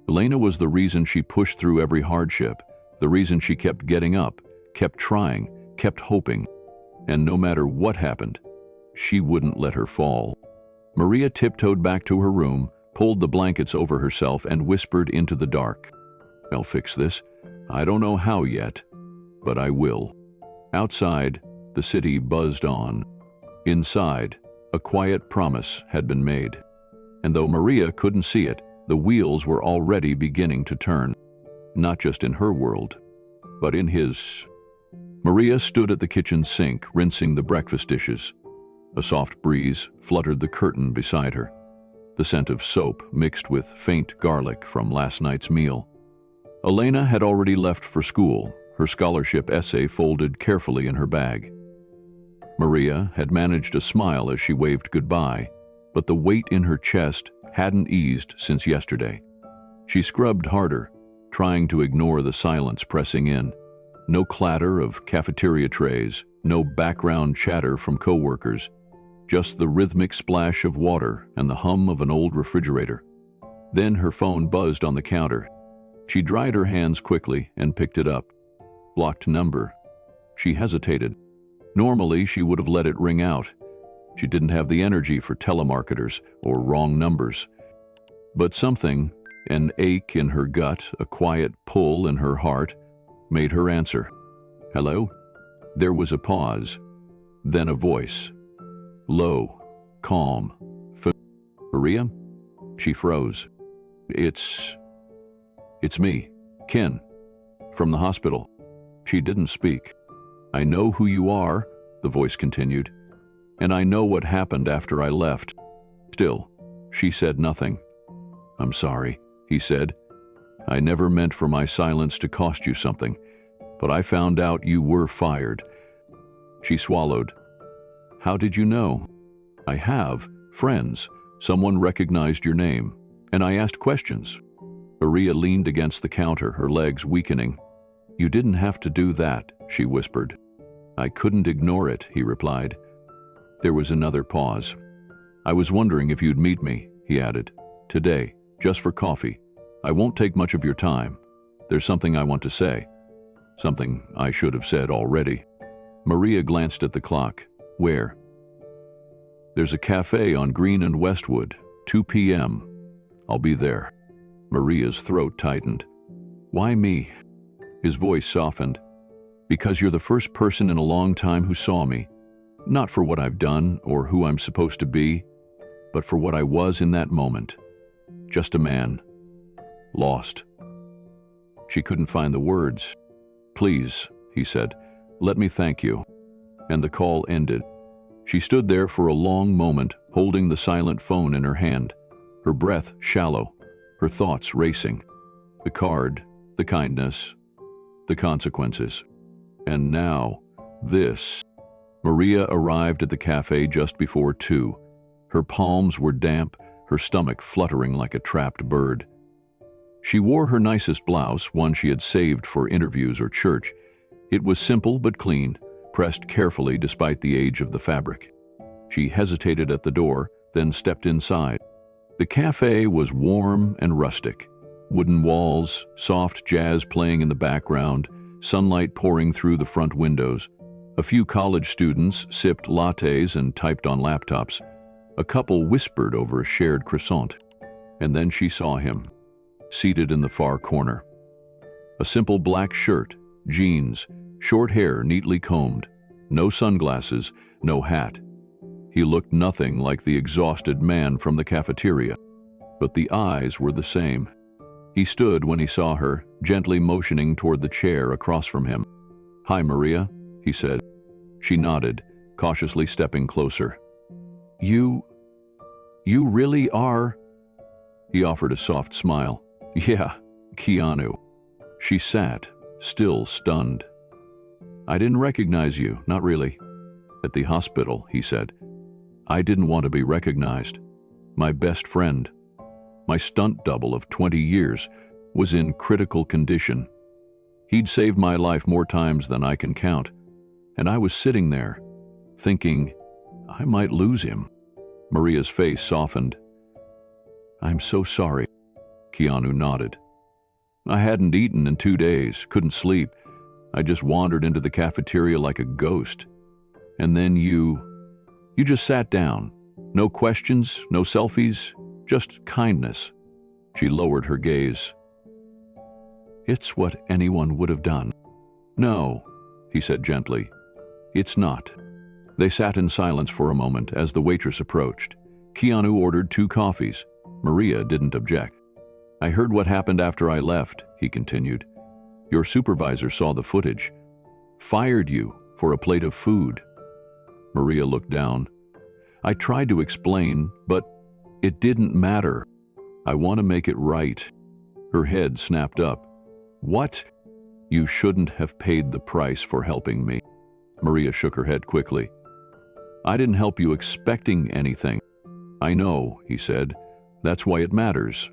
Elena was the reason she pushed through every hardship, the reason she kept getting up, kept trying, kept hoping. And no matter what happened, she wouldn't let her fall. Maria tiptoed back to her room, pulled the blankets over herself, and whispered into the dark. I'll fix this. I don't know how yet, but I will. Outside, the city buzzed on. Inside, a quiet promise had been made. And though Maria couldn't see it, the wheels were already beginning to turn. Not just in her world, but in his. Maria stood at the kitchen sink, rinsing the breakfast dishes. A soft breeze fluttered the curtain beside her, the scent of soap mixed with faint garlic from last night's meal. Elena had already left for school, her scholarship essay folded carefully in her bag. Maria had managed a smile as she waved goodbye, but the weight in her chest hadn't eased since yesterday. She scrubbed harder, trying to ignore the silence pressing in. No clatter of cafeteria trays, no background chatter from coworkers, just the rhythmic splash of water and the hum of an old refrigerator. Then her phone buzzed on the counter. She dried her hands quickly and picked it up. Blocked number. She hesitated. Normally, she would have let it ring out. She didn't have the energy for telemarketers or wrong numbers. But something, an ache in her gut, a quiet pull in her heart, made her answer. Hello? There was a pause, then a voice. Low, calm. Maria? She froze. It's me, Ken, from the hospital. She didn't speak. I know who you are, the voice continued, and I know what happened after I left. Still, she said nothing. I'm sorry, he said. I never meant for my silence to cost you something, but I found out you were fired. She swallowed. How did you know? I have friends. Someone recognized your name, and I asked questions. Maria leaned against the counter, her legs weakening. You didn't have to do that, she whispered. I couldn't ignore it, he replied. There was another pause. I was wondering if you'd meet me, he added. Today, just for coffee. I won't take much of your time. There's something I want to say. Something I should have said already. Maria glanced at the clock. Where? There's a cafe on Green and Westwood, 2 p.m. I'll be there. Maria's throat tightened. Why me? His voice softened. Because you're the first person in a long time who saw me. Not for what I've done or who I'm supposed to be, but for what I was in that moment. Just a man. Lost. She couldn't find the words. Please, he said, let me thank you. And the call ended. She stood there for a long moment, holding the silent phone in her hand, her breath shallow, her thoughts racing. The card, the kindness, the consequences. And now, this. Maria arrived at the cafe just before 2. Her palms were damp, her stomach fluttering like a trapped bird. She wore her nicest blouse, one she had saved for interviews or church. It was simple but clean, pressed carefully despite the age of the fabric. She hesitated at the door, then stepped inside. The cafe was warm and rustic. Wooden walls, soft jazz playing in the background, sunlight pouring through the front windows. A few college students sipped lattes and typed on laptops. A couple whispered over a shared croissant. And then she saw him, seated in the far corner. A simple black shirt, jeans, short hair neatly combed, no sunglasses, no hat. He looked nothing like the exhausted man from the cafeteria, but the eyes were the same. He stood when he saw her, gently motioning toward the chair across from him. Hi, Maria, he said. She nodded, cautiously stepping closer. You really are? He offered a soft smile. Yeah, Keanu. She sat, still stunned. I didn't recognize you, not really. At the hospital, he said. I didn't want to be recognized. My best friend, my stunt double of 20 years, was in critical condition. He'd saved my life more times than I can count, and I was sitting there, thinking I might lose him. Maria's face softened. I'm so sorry. Keanu nodded. I hadn't eaten in 2 days, couldn't sleep. I just wandered into the cafeteria like a ghost. And then you just sat down. No questions, no selfies, just kindness. She lowered her gaze. It's what anyone would have done. No, he said gently. It's not. They sat in silence for a moment as the waitress approached. Keanu ordered 2 coffees. Maria didn't object. I heard what happened after I left, he continued. Your supervisor saw the footage. Fired you for a plate of food. Maria looked down. I tried to explain, but it didn't matter. I want to make it right. Her head snapped up. What? You shouldn't have paid the price for helping me. Maria shook her head quickly. I didn't help you expecting anything. I know, he said. That's why it matters.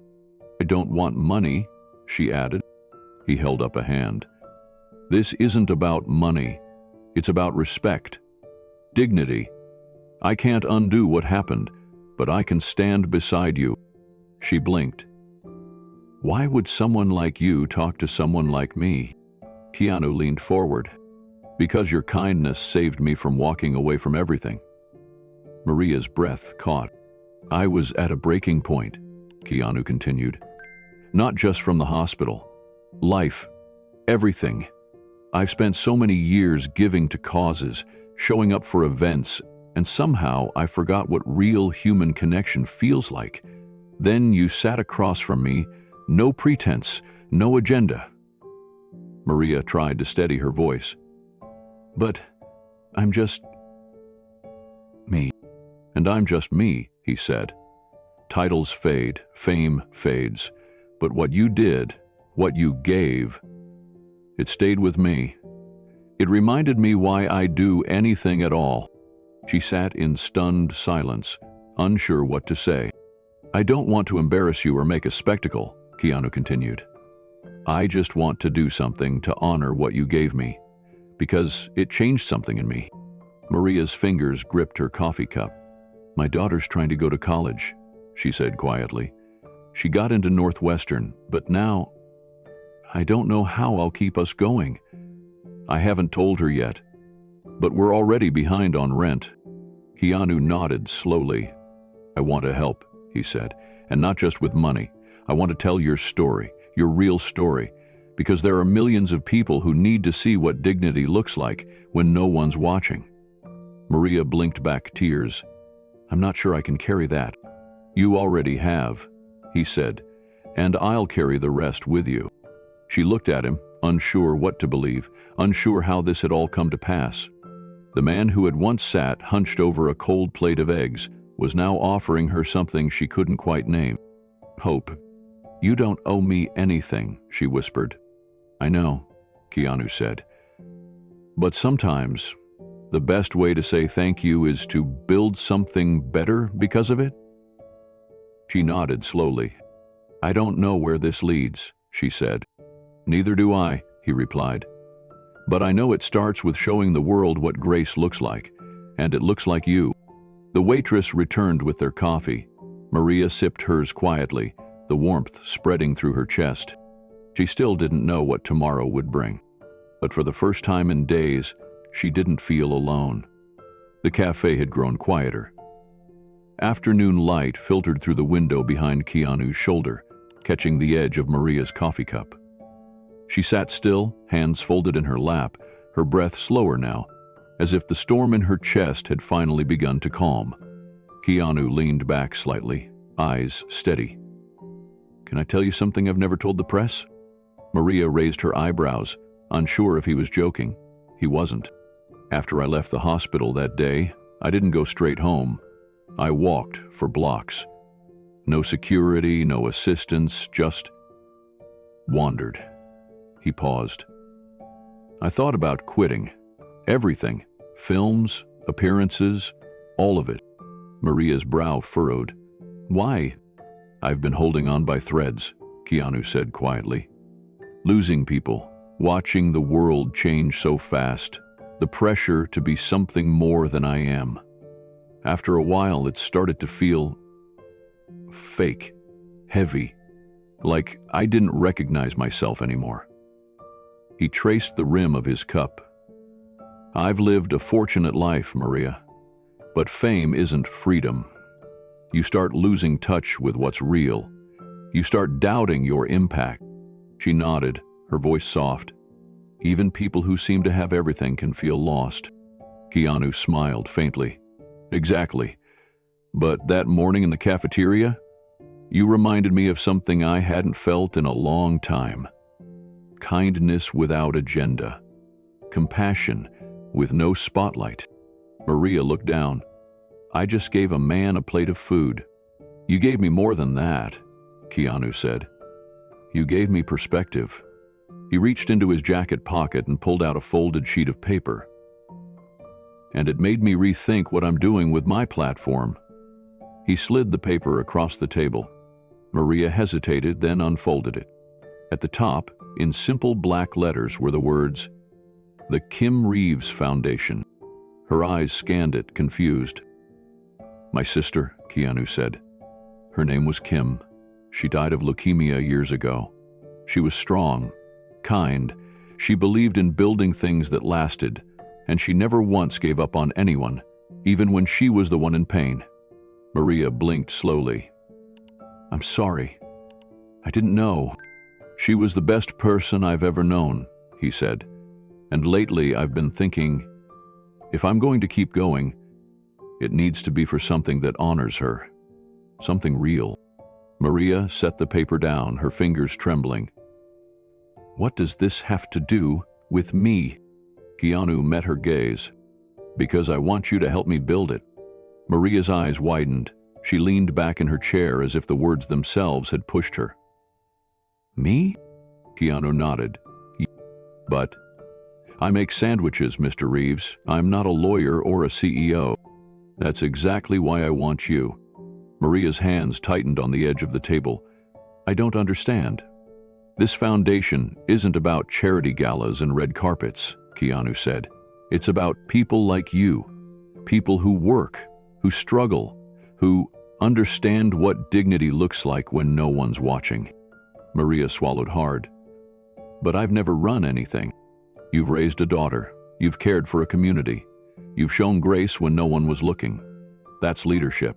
I don't want money, she added. He held up a hand. This isn't about money. It's about respect. Dignity. I can't undo what happened, but I can stand beside you. She blinked. Why would someone like you talk to someone like me? Keanu leaned forward. Because your kindness saved me from walking away from everything. Maria's breath caught. I was at a breaking point, Keanu continued. Not just from the hospital. Life. Everything. I've spent so many years giving to causes, showing up for events, and somehow I forgot what real human connection feels like. Then you sat across from me, no pretense, no agenda. Maria tried to steady her voice. But I'm just me. And I'm just me, he said. Titles fade, fame fades, but what you did, what you gave, it stayed with me. It reminded me why I do anything at all. She sat in stunned silence, unsure what to say. I don't want to embarrass you or make a spectacle, Keanu continued. I just want to do something to honor what you gave me, because it changed something in me. Maria's fingers gripped her coffee cup. My daughter's trying to go to college, she said quietly. She got into Northwestern, but now I don't know how I'll keep us going. I haven't told her yet, but we're already behind on rent. Keanu nodded slowly. I want to help, he said, and not just with money. I want to tell your story, your real story, because there are millions of people who need to see what dignity looks like when no one's watching. Maria blinked back tears. I'm not sure I can carry that. You already have, he said, and I'll carry the rest with you. She looked at him, unsure what to believe, unsure how this had all come to pass. The man who had once sat hunched over a cold plate of eggs was now offering her something she couldn't quite name. Hope. You don't owe me anything, she whispered. I know, Keanu said. But sometimes, the best way to say thank you is to build something better because of it? She nodded slowly. I don't know where this leads, she said. Neither do I, he replied. But I know it starts with showing the world what grace looks like, and it looks like you. The waitress returned with their coffee. Maria sipped hers quietly, the warmth spreading through her chest. She still didn't know what tomorrow would bring. But for the first time in days, she didn't feel alone. The cafe had grown quieter. Afternoon light filtered through the window behind Keanu's shoulder, catching the edge of Maria's coffee cup. She sat still, hands folded in her lap, her breath slower now, as if the storm in her chest had finally begun to calm. Keanu leaned back slightly, eyes steady. Can I tell you something I've never told the press? Maria raised her eyebrows, unsure if he was joking. He wasn't. After I left the hospital that day, I didn't go straight home. I walked for blocks. No security, no assistance, just wandered. He paused. I thought about quitting. Everything. Films, appearances, all of it. Maria's brow furrowed. Why? I've been holding on by threads, Keanu said quietly. Losing people, watching the world change so fast, the pressure to be something more than I am. After a while, it started to feel fake, heavy, like I didn't recognize myself anymore. He traced the rim of his cup. I've lived a fortunate life, Maria, but fame isn't freedom. You start losing touch with what's real. You start doubting your impact. She nodded, her voice soft. Even people who seem to have everything can feel lost. Keanu smiled faintly. Exactly. But that morning in the cafeteria, you reminded me of something I hadn't felt in a long time. Kindness without agenda. Compassion with no spotlight. Maria looked down. I just gave a man a plate of food. You gave me more than that, Keanu said. You gave me perspective. He reached into his jacket pocket and pulled out a folded sheet of paper. And it made me rethink what I'm doing with my platform. He slid the paper across the table. Maria hesitated, then unfolded it. At the top, in simple black letters, were the words, "The Keanu Reeves Foundation." Her eyes scanned it, confused. "My sister," Keanu said. "Her name was Kim. She died of leukemia years ago. She was strong, kind. She believed in building things that lasted, and she never once gave up on anyone, even when she was the one in pain." Maria blinked slowly. "I'm sorry. I didn't know." "She was the best person I've ever known," he said. "And lately I've been thinking, if I'm going to keep going, it needs to be for something that honors her. Something real." Maria set the paper down, her fingers trembling. "What does this have to do with me?" Keanu met her gaze. "Because I want you to help me build it." Maria's eyes widened. She leaned back in her chair as if the words themselves had pushed her. "Me?" Keanu nodded. "But I make sandwiches, Mr. Reeves. I'm not a lawyer or a CEO. That's exactly why I want you." Maria's hands tightened on the edge of the table. "I don't understand." "This foundation isn't about charity galas and red carpets," Keanu said. "It's about people like you. People who work, who struggle, who understand what dignity looks like when no one's watching." Maria swallowed hard. "But I've never run anything. You've raised a daughter. You've cared for a community. You've shown grace when no one was looking. That's leadership."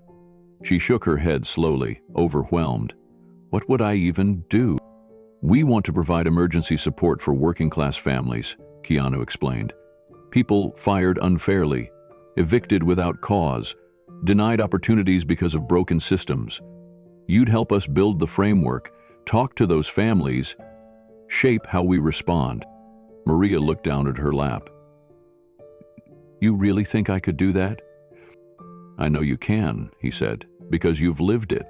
She shook her head slowly, overwhelmed. "What would I even do?" "We want to provide emergency support for working-class families," Keanu explained. "People fired unfairly, evicted without cause, denied opportunities because of broken systems. You'd help us build the framework, talk to those families, shape how we respond." Maria looked down at her lap. "You really think I could do that?" "I know you can," he said, "because you've lived it."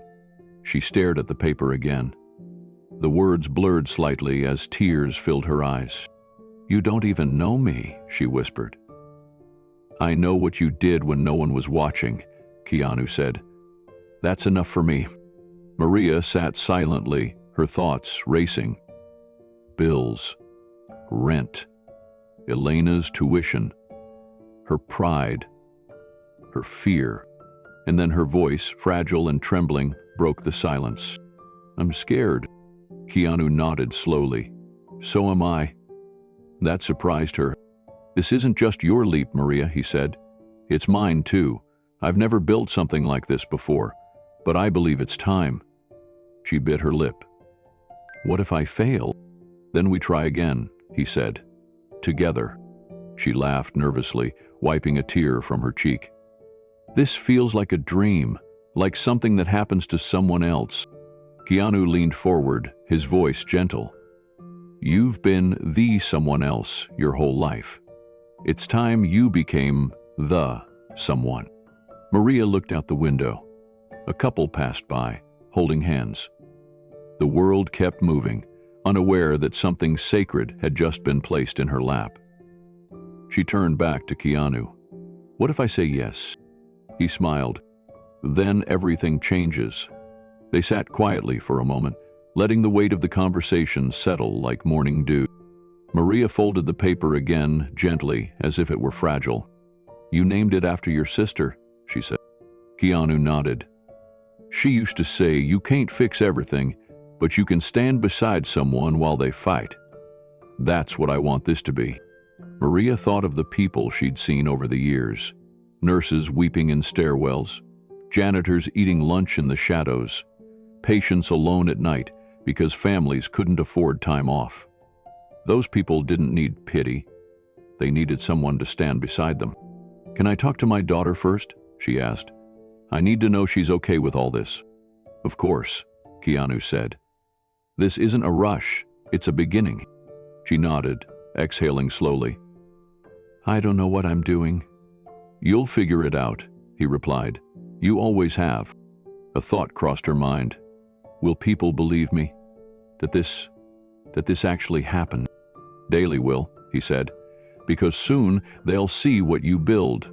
She stared at the paper again. The words blurred slightly as tears filled her eyes. "You don't even know me," she whispered. "I know what you did when no one was watching," Keanu said. "That's enough for me." Maria sat silently, her thoughts racing. Bills, rent, Elena's tuition, her pride, her fear, and then her voice, fragile and trembling, broke the silence. "I'm scared." Keanu nodded slowly. "So am I." That surprised her. "This isn't just your leap, Maria," he said. "It's mine too. I've never built something like this before, but I believe it's time." She bit her lip. "What if I fail?" "Then we try again," he said. "Together." She laughed nervously, wiping a tear from her cheek. "This feels like a dream, like something that happens to someone else." Keanu leaned forward, his voice gentle. "You've been the someone else your whole life. It's time you became the someone." Maria looked out the window. A couple passed by, holding hands. The world kept moving, unaware that something sacred had just been placed in her lap. She turned back to Keanu. "What if I say yes?" He smiled. "Then everything changes." They sat quietly for a moment, letting the weight of the conversation settle like morning dew. Maria folded the paper again, gently, as if it were fragile. "You named it after your sister," she said. Keanu nodded. "She used to say, you can't fix everything, but you can stand beside someone while they fight. That's what I want this to be." Maria thought of the people she'd seen over the years. Nurses weeping in stairwells, janitors eating lunch in the shadows, patients alone at night because families couldn't afford time off. Those people didn't need pity. They needed someone to stand beside them. "Can I talk to my daughter first?" she asked. "I need to know she's okay with all this." "Of course," Keanu said. "This isn't a rush, it's a beginning." She nodded, exhaling slowly. "I don't know what I'm doing." "You'll figure it out," he replied. "You always have." A thought crossed her mind. Will people believe me? That that this actually happened. Daily will, he said, because soon they'll see what you build.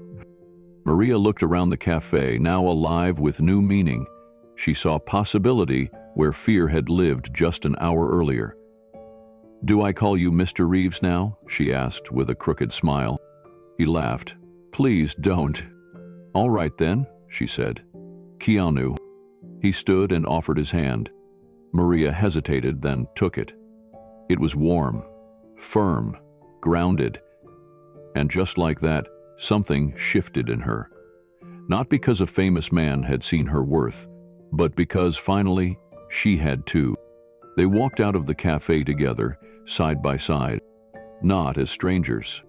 Maria looked around the cafe, now alive with new meaning. She saw possibility where fear had lived just an hour earlier. "Do I call you Mr. Reeves now?" she asked with a crooked smile. He laughed. "Please don't." "All right then," she said. "Keanu." He stood and offered his hand. Maria hesitated, then took it. It was warm, firm, grounded. And just like that, something shifted in her. Not because a famous man had seen her worth, but because finally she had too. They walked out of the cafe together, side by side, not as strangers,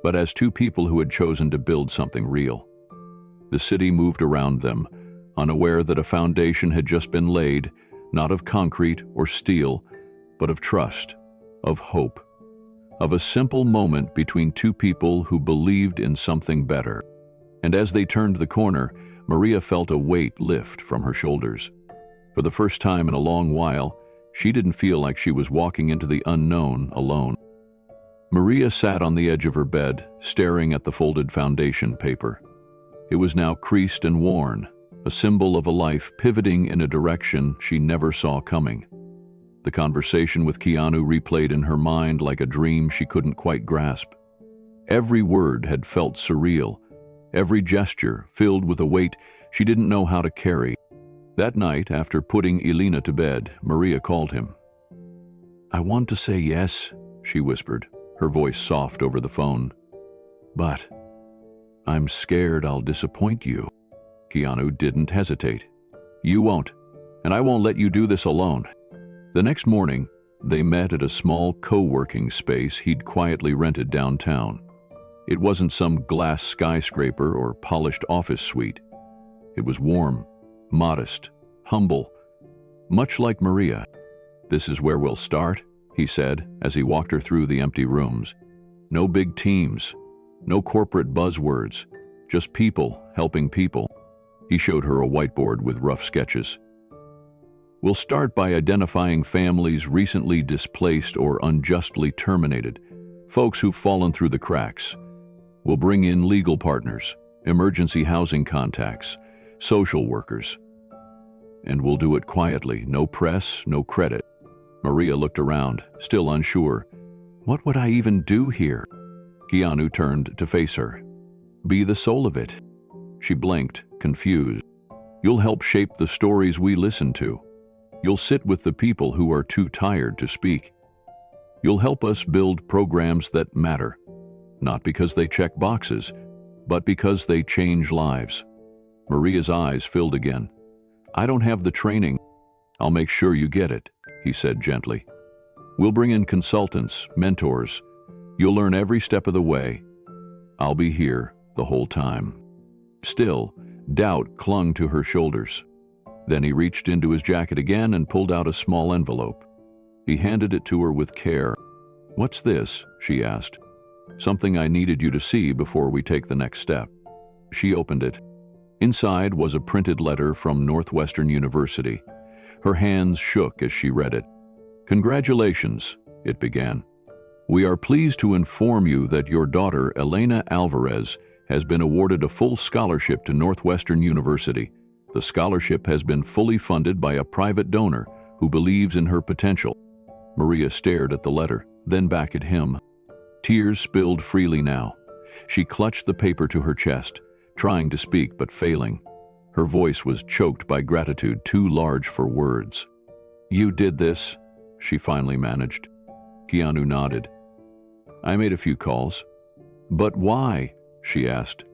but as two people who had chosen to build something real. The city moved around them, unaware that a foundation had just been laid, not of concrete or steel, but of trust, of hope, of a simple moment between two people who believed in something better. And as they turned the corner, Maria felt a weight lift from her shoulders. For the first time in a long while, she didn't feel like she was walking into the unknown alone. Maria sat on the edge of her bed, staring at the folded foundation paper. It was now creased and worn, a symbol of a life pivoting in a direction she never saw coming. The conversation with Keanu replayed in her mind like a dream she couldn't quite grasp. Every word had felt surreal, every gesture filled with a weight she didn't know how to carry. That night, after putting Elena to bed, Maria called him. "I want to say yes," she whispered, her voice soft over the phone. "But I'm scared I'll disappoint you." Keanu didn't hesitate. "You won't, and I won't let you do this alone." The next morning, they met at a small co-working space he'd quietly rented downtown. It wasn't some glass skyscraper or polished office suite. It was warm, modest, humble, much like Maria. "This is where we'll start," he said as he walked her through the empty rooms. No big teams, no corporate buzzwords, just people helping people. He showed her a whiteboard with rough sketches. "We'll start by identifying families recently displaced or unjustly terminated, folks who've fallen through the cracks. We'll bring in legal partners, emergency housing contacts, social workers. And we'll do it quietly, no press, no credit." Maria looked around, still unsure. What would I even do here? Keanu turned to face her. "Be the soul of it." She blinked, confused. "You'll help shape the stories we listen to. You'll sit with the people who are too tired to speak. You'll help us build programs that matter, not because they check boxes, but because they change lives." Maria's eyes filled again. "I don't have the training. I'll make sure you get it," he said gently. "We'll bring in consultants, mentors. You'll learn every step of the way. I'll be here the whole time." Still, doubt clung to her shoulders. Then he reached into his jacket again and pulled out a small envelope. He handed it to her with care. "What's this?" she asked. "Something I needed you to see before we take the next step." She opened it. Inside was a printed letter from Northwestern University. Her hands shook as she read it. "Congratulations," it began. "We are pleased to inform you that your daughter, Maria Alvarez, has been awarded a full scholarship to Northwestern University. The scholarship has been fully funded by a private donor who believes in her potential." Maria stared at the letter, then back at him. Tears spilled freely now. She clutched the paper to her chest, trying to speak but failing. Her voice was choked by gratitude too large for words. "You did this," she finally managed. Keanu nodded. "I made a few calls." "But why?" she asked.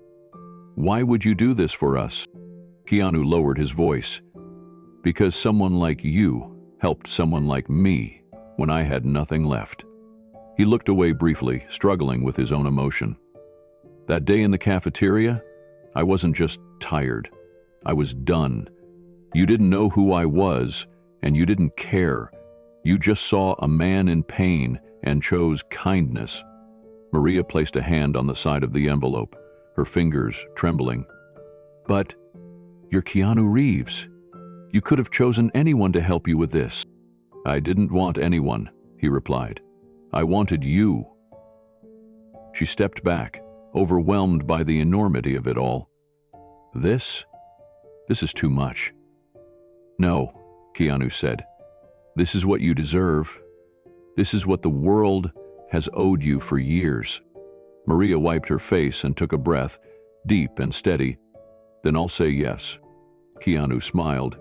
"Why would you do this for us?" Keanu lowered his voice. "Because someone like you helped someone like me when I had nothing left." He looked away briefly, struggling with his own emotion. "That day in the cafeteria, I wasn't just tired. I was done. You didn't know who I was, and you didn't care. You just saw a man in pain and chose kindness." Maria placed a hand on the side of the envelope, her fingers trembling. "But you're Keanu Reeves. You could have chosen anyone to help you with this." "I didn't want anyone," he replied. I wanted you. She stepped back, overwhelmed by the enormity of it all. This is too much. No, Keanu said. This is what you deserve. This is what the world has owed you for years. Maria wiped her face and took a breath, deep and steady. Then I'll say yes. Keanu smiled.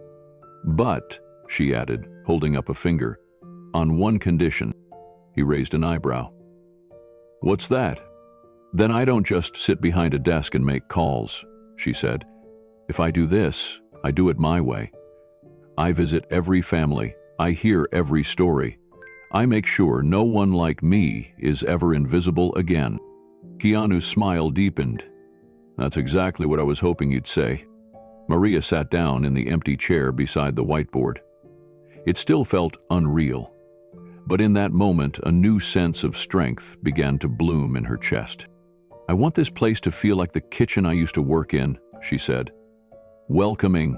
But, she added, holding up a finger, on one condition. He raised an eyebrow. What's that? Then I don't just sit behind a desk and make calls, she said. If I do this, I do it my way. I visit every family. I hear every story. I make sure no one like me is ever invisible again. Keanu's smile deepened. That's exactly what I was hoping you'd say. Maria sat down in the empty chair beside the whiteboard. It still felt unreal, but in that moment a new sense of strength began to bloom in her chest. I want this place to feel like the kitchen I used to work in, she said. Welcoming,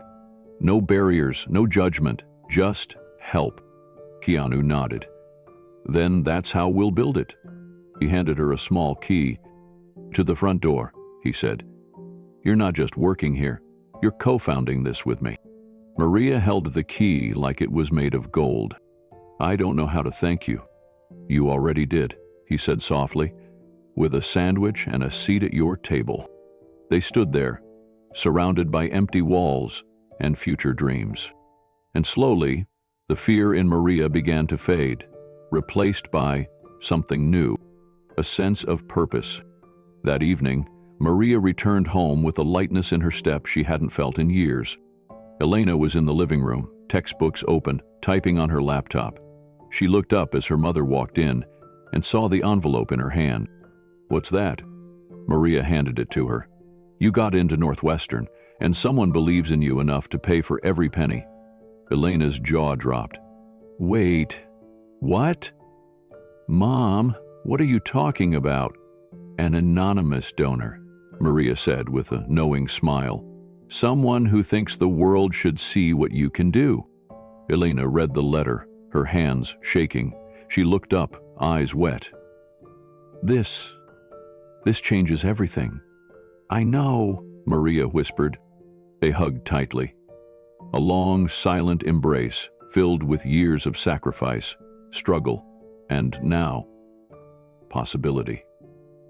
no barriers, no judgment, just help. Keanu nodded. Then that's how we'll build it. He handed her a small key. To the front door, he said. You're not just working here, you're co-founding this with me. Maria held the key like it was made of gold. I don't know how to thank you. You already did, he said softly, with a sandwich and a seat at your table. They stood there, surrounded by empty walls and future dreams. And slowly, the fear in Maria began to fade, replaced by something new, a sense of purpose. That evening, Maria returned home with a lightness in her step she hadn't felt in years. Elena was in the living room, textbooks open, typing on her laptop. She looked up as her mother walked in and saw the envelope in her hand. What's that? Maria handed it to her. You got into Northwestern, and someone believes in you enough to pay for every penny. Elena's jaw dropped. Wait, what? Mom, what are you talking about? An anonymous donor, Maria said with a knowing smile. Someone who thinks the world should see what you can do. Elena read the letter, her hands shaking. She looked up, eyes wet. This changes everything. I know, Maria whispered. They hugged tightly. A long, silent embrace filled with years of sacrifice, struggle, and now, possibility.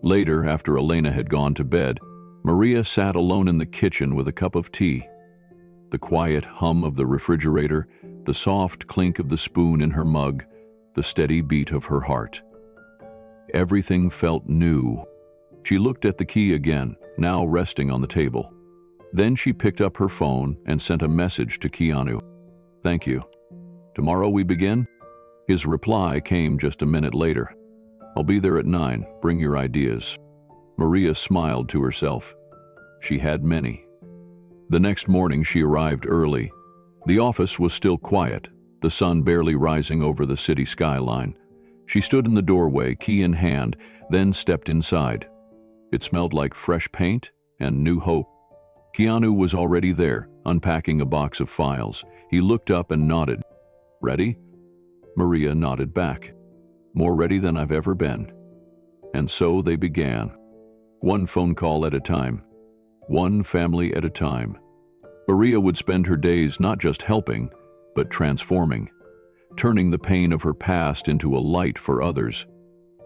Later, after Elena had gone to bed, Maria sat alone in the kitchen with a cup of tea. The quiet hum of the refrigerator, the soft clink of the spoon in her mug, the steady beat of her heart. Everything felt new. She looked at the key again, now resting on the table. Then she picked up her phone and sent a message to Keanu. Thank you. Tomorrow we begin? His reply came just a minute later. I'll be there at 9. Bring your ideas. Maria smiled to herself. She had many. The next morning she arrived early. The office was still quiet, the sun barely rising over the city skyline. She stood in the doorway, key in hand, then stepped inside. It smelled like fresh paint and new hope. Keanu was already there, unpacking a box of files. He looked up and nodded. Ready? Maria nodded back. More ready than I've ever been. And so they began. One phone call at a time. One family at a time. Maria would spend her days not just helping, but transforming, turning the pain of her past into a light for others.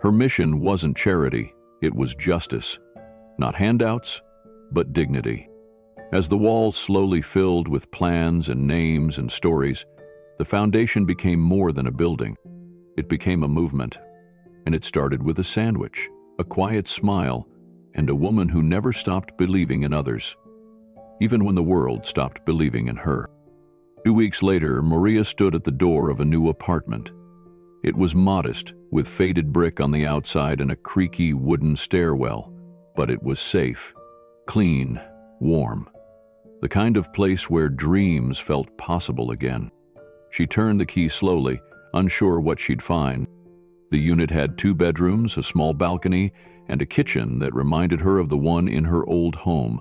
Her mission wasn't charity, it was justice. Not handouts, but dignity. As the walls slowly filled with plans and names and stories, the foundation became more than a building. It became a movement. And it started with a sandwich, a quiet smile, and a woman who never stopped believing in others, even when the world stopped believing in her. 2 weeks later, Maria stood at the door of a new apartment. It was modest, with faded brick on the outside and a creaky wooden stairwell, but it was safe, clean, warm. The kind of place where dreams felt possible again. She turned the key slowly, unsure what she'd find. The unit had 2 bedrooms, a small balcony, and a kitchen that reminded her of the one in her old home,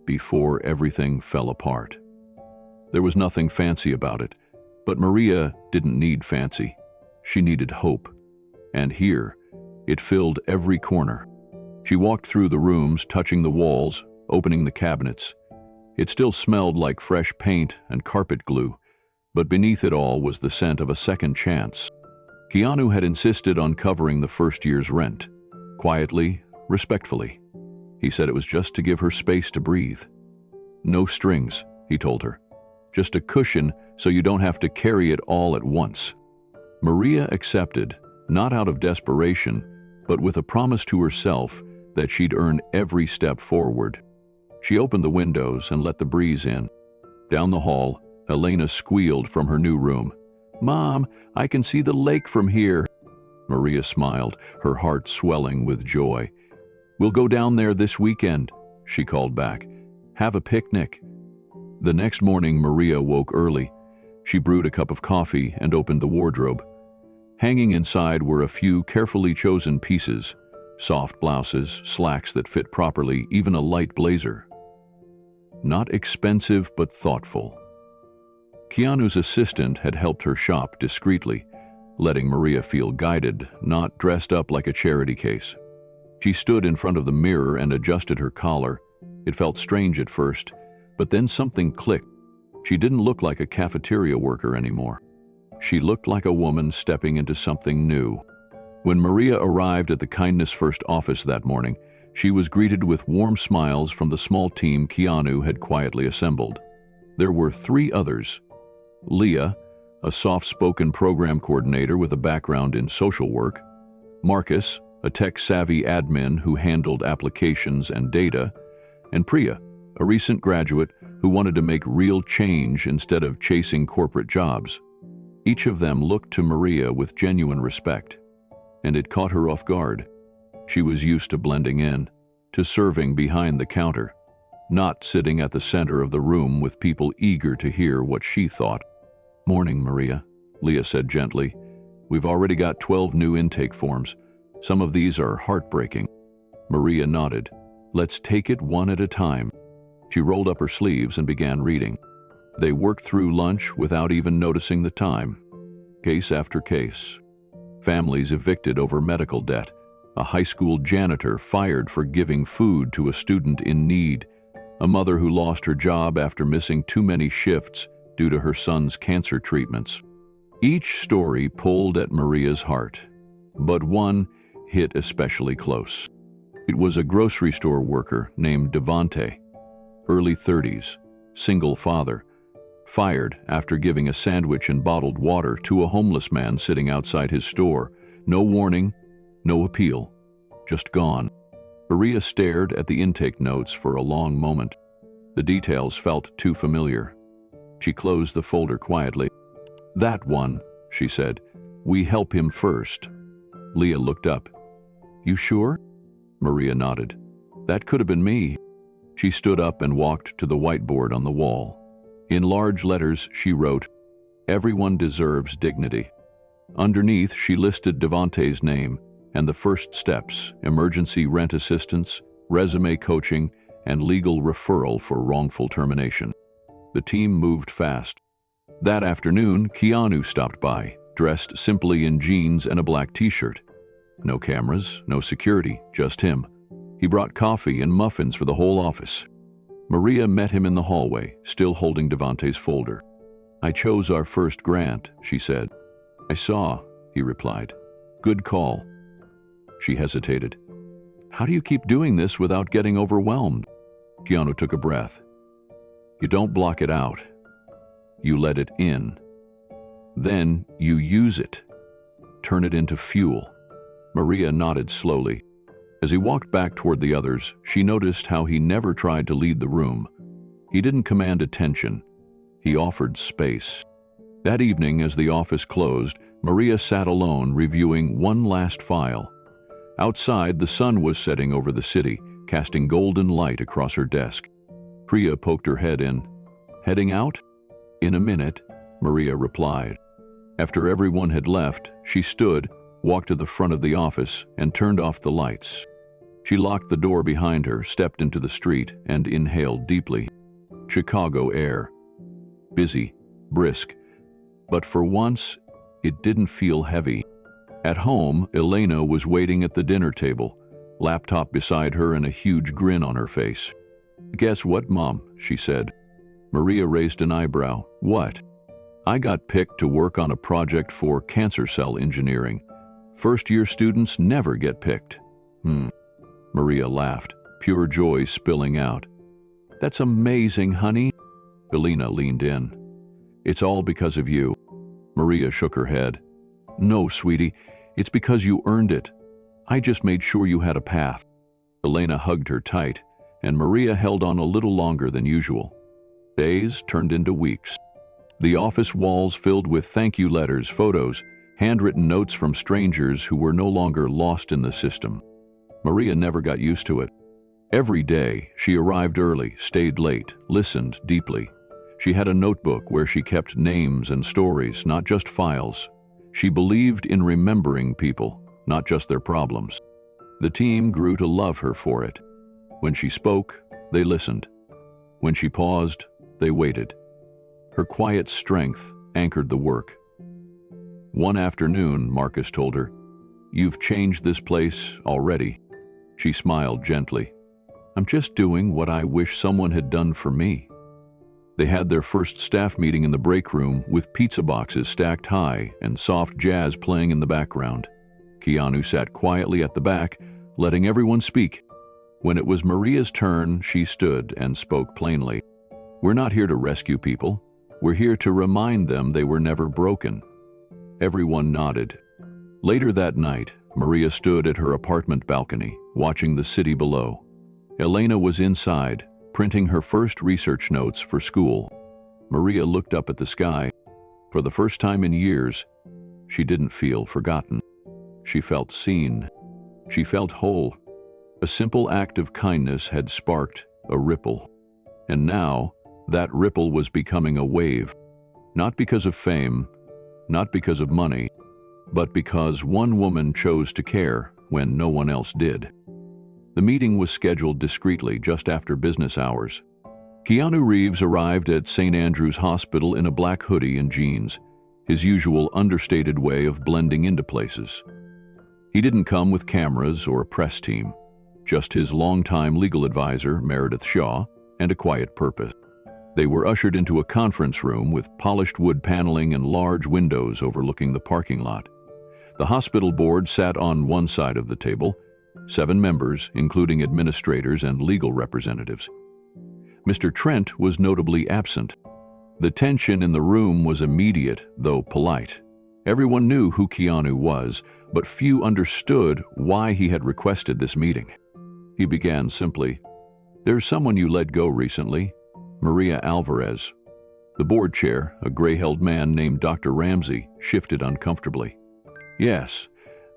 before everything fell apart. There was nothing fancy about it, but Maria didn't need fancy. she needed hope. And here, it filled every corner. She walked through the rooms, touching the walls, opening the cabinets. It still smelled like fresh paint and carpet glue, but beneath it all was the scent of a second chance. Keanu had insisted on covering the first year's rent, quietly, respectfully. He said it was just to give her space to breathe. No strings, he told her. Just a cushion so you don't have to carry it all at once. Maria accepted, not out of desperation, but with a promise to herself that she'd earn every step forward. She opened the windows and let the breeze in. Down the hall, Elena squealed from her new room. "Mom, I can see the lake from here." Maria smiled, her heart swelling with joy. "We'll go down there this weekend," she called back. "Have a picnic." The next morning, Maria woke early. She brewed a cup of coffee and opened the wardrobe. Hanging inside were a few carefully chosen pieces, soft blouses, slacks that fit properly, even a light blazer. Not expensive, but thoughtful. Keanu's assistant had helped her shop discreetly, letting Maria feel guided, not dressed up like a charity case. She stood in front of the mirror and adjusted her collar. It felt strange at first, but then something clicked. She didn't look like a cafeteria worker anymore. She looked like a woman stepping into something new. When Maria arrived at the Kindness First office that morning, she was greeted with warm smiles from the small team Keanu had quietly assembled. There were 3 others. Leah, a soft-spoken program coordinator with a background in social work. Marcus, a tech-savvy admin who handled applications and data. And Priya, a recent graduate who wanted to make real change instead of chasing corporate jobs. Each of them looked to Maria with genuine respect, and it caught her off guard. She was used to blending in, to serving behind the counter, not sitting at the center of the room with people eager to hear what she thought. "Morning, Maria," Leah said gently. "We've already got 12 new intake forms. Some of these are heartbreaking." Maria nodded. "Let's take it one at a time." She rolled up her sleeves and began reading. They worked through lunch without even noticing the time. Case after case. Families evicted over medical debt. A high school janitor fired for giving food to a student in need. A mother who lost her job after missing too many shifts due to her son's cancer treatments. Each story pulled at Maria's heart, but one hit especially close. It was a grocery store worker named Devante, early 30s, single father, fired after giving a sandwich and bottled water to a homeless man sitting outside his store. No warning, no appeal, just gone. Maria stared at the intake notes for a long moment. The details felt too familiar. She closed the folder quietly. "That one," she said. "We help him first." Leah looked up. "You sure?" Maria nodded. "That could have been me." She stood up and walked to the whiteboard on the wall. In large letters, she wrote, "Everyone deserves dignity." Underneath, she listed Devante's name and the first steps: emergency rent assistance, resume coaching, and legal referral for wrongful termination. The team moved fast. That afternoon, Keanu stopped by, dressed simply in jeans and a black t-shirt. No cameras, no security, just him. He brought coffee and muffins for the whole office. Maria met him in the hallway, still holding Devante's folder. "I chose our first grant," she said. "I saw," he replied. "Good call." She hesitated. "How do you keep doing this without getting overwhelmed?" Keanu took a breath. "You don't block it out. You let it in. Then you use it. Turn it into fuel." Maria nodded slowly. As he walked back toward the others, she noticed how he never tried to lead the room. He didn't command attention. He offered space. That evening, as the office closed, Maria sat alone, reviewing one last file. Outside, the sun was setting over the city, casting golden light across her desk. Priya poked her head in. "Heading out?" "In a minute," Maria replied. After everyone had left, she stood, walked to the front of the office, and turned off the lights. She locked the door behind her, stepped into the street, and inhaled deeply. Chicago air. Busy, brisk, but for once, It didn't feel heavy. At home, Elena was waiting at the dinner table, laptop beside her and a huge grin on her face. "Guess what, Mom?" she said. Maria raised an eyebrow. "What?" "I got picked to work on a project for cancer cell engineering. First-year students never get picked." Maria laughed, pure joy spilling out. "That's amazing, honey." Elena leaned in. "It's all because of you." Maria shook her head. "No, sweetie, it's because you earned it. I just made sure you had a path." Elena hugged her tight, and Maria held on a little longer than usual. Days turned into weeks. The office walls filled with thank you letters, photos, handwritten notes from strangers who were no longer lost in the system. Maria never got used to it. Every day, she arrived early, stayed late, listened deeply. She had a notebook where she kept names and stories, not just files. She believed in remembering people, not just their problems. The team grew to love her for it. When she spoke, they listened. When she paused, they waited. Her quiet strength anchored the work. One afternoon, Marcus told her, "You've changed this place already." She smiled gently. "I'm just doing what I wish someone had done for me." They had their first staff meeting in the break room with pizza boxes stacked high and soft jazz playing in the background. Keanu sat quietly at the back, letting everyone speak. When it was Maria's turn, she stood and spoke plainly. "We're not here to rescue people. We're here to remind them they were never broken." Everyone nodded. Later that night, Maria stood at her apartment balcony, watching the city below. Elena was inside, printing her first research notes for school. Maria looked up at the sky. For the first time in years, she didn't feel forgotten. She felt seen. She felt whole. A simple act of kindness had sparked a ripple. And now, that ripple was becoming a wave. Not because of fame, not because of money, but because one woman chose to care when no one else did. The meeting was scheduled discreetly just after business hours. Keanu Reeves arrived at St. Andrew's Hospital in a black hoodie and jeans, his usual understated way of blending into places. He didn't come with cameras or a press team, just his longtime legal advisor, Meredith Shaw, and a quiet purpose. They were ushered into a conference room with polished wood paneling and large windows overlooking the parking lot. The hospital board sat on one side of the table, 7 members, including administrators and legal representatives. Mr. Trent was notably absent. The tension in the room was immediate, though polite. Everyone knew who Keanu was, but few understood why he had requested this meeting. He began simply, "There's someone you let go recently, Maria Alvarez." The board chair, a gray-haired man named Dr. Ramsey, shifted uncomfortably. "Yes,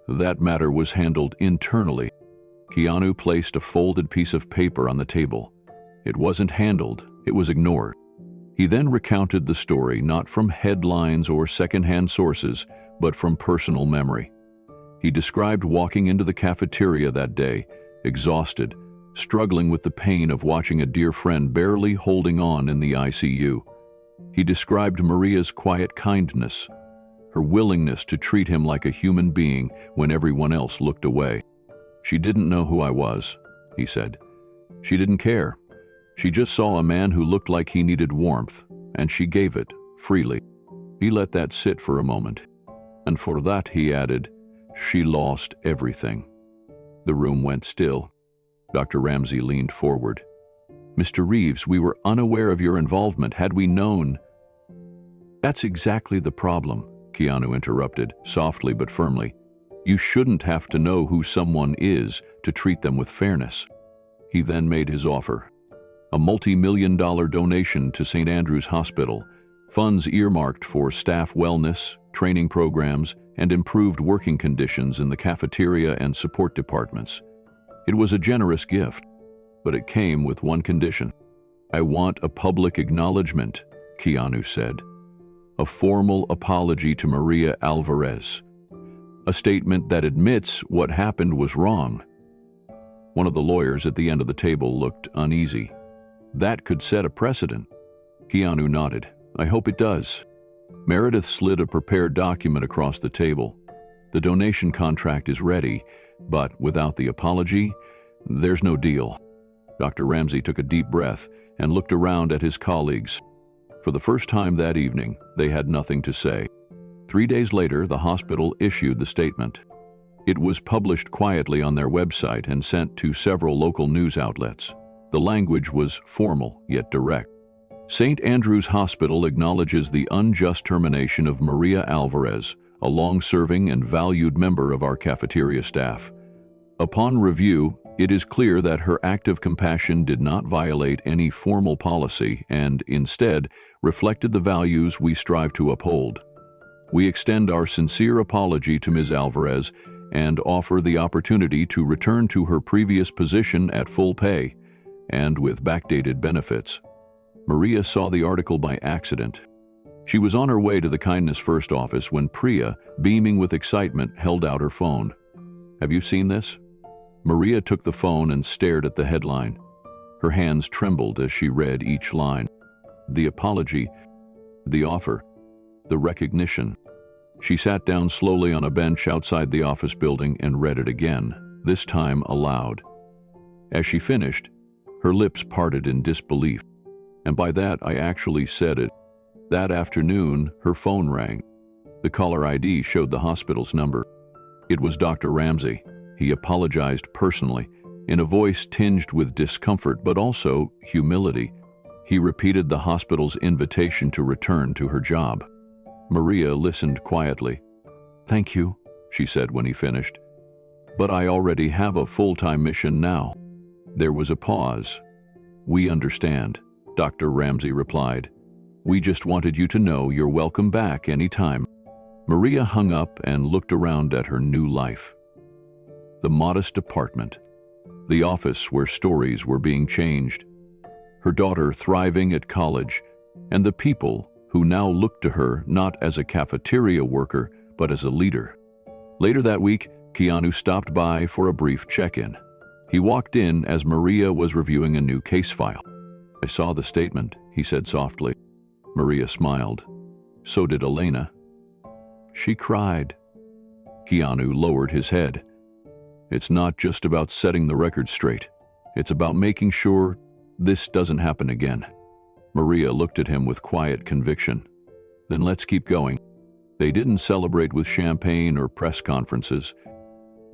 that matter was handled internally." Keanu placed a folded piece of paper on the table. It wasn't handled, it was ignored. He then recounted the story not from headlines or secondhand sources, but from personal memory. He described walking into the cafeteria that day, exhausted, struggling with the pain of watching a dear friend barely holding on in the ICU. He described Maria's quiet kindness, her willingness to treat him like a human being when everyone else looked away. "She didn't know who I was," he said. "She didn't care. She just saw a man who looked like he needed warmth, and she gave it, freely." He let that sit for a moment. "And for that," he added, "she lost everything." The room went still. Dr. Ramsey leaned forward. "Mr. Reeves, we were unaware of your involvement. Had we known—" "That's exactly the problem," Keanu interrupted, softly but firmly. "You shouldn't have to know who someone is to treat them with fairness." He then made his offer. A multi-million-dollar donation to St. Andrew's Hospital, funds earmarked for staff wellness, training programs, and improved working conditions in the cafeteria and support departments. It was a generous gift, but it came with one condition. "I want a public acknowledgement," Keanu said. "A formal apology to Maria Alvarez. A statement that admits what happened was wrong." One of the lawyers at the end of the table looked uneasy. "That could set a precedent." Keanu nodded. "I hope it does." Meredith slid a prepared document across the table. The donation contract is ready, but without the apology, there's no deal. Dr. Ramsey took a deep breath and looked around at his colleagues. For the first time that evening, they had nothing to say. 3 days later, the hospital issued the statement. It was published quietly on their website and sent to several local news outlets. The language was formal yet direct. St. Andrew's Hospital acknowledges the unjust termination of Maria Alvarez, a long-serving and valued member of our cafeteria staff. Upon review, it is clear that her act of compassion did not violate any formal policy and, instead, reflected the values we strive to uphold. We extend our sincere apology to Ms. Alvarez and offer the opportunity to return to her previous position at full pay and with backdated benefits. Maria saw the article by accident. She was on her way to the Kindness First office when Priya, beaming with excitement, held out her phone. "Have you seen this?" Maria took the phone and stared at the headline. Her hands trembled as she read each line. The apology, the offer, the recognition. She sat down slowly on a bench outside the office building and read it again, this time aloud. As she finished, her lips parted in disbelief. And by that, I actually said it. That afternoon, her phone rang. The caller ID showed the hospital's number. It was Dr. Ramsey. He apologized personally, in a voice tinged with discomfort but also humility. He repeated the hospital's invitation to return to her job. Maria listened quietly. "Thank you," she said when he finished. "But I already have a full-time mission now." There was a pause. "We understand," Dr. Ramsey replied. "We just wanted you to know you're welcome back anytime." Maria hung up and looked around at her new life. The modest apartment, the office where stories were being changed, her daughter thriving at college, and the people who now looked to her not as a cafeteria worker, but as a leader. Later that week, Keanu stopped by for a brief check-in. He walked in as Maria was reviewing a new case file. "I saw the statement," he said softly. Maria smiled. So did Elena. She cried. Keanu lowered his head. "It's not just about setting the record straight. It's about making sure this doesn't happen again." Maria looked at him with quiet conviction. "Then let's keep going." They didn't celebrate with champagne or press conferences.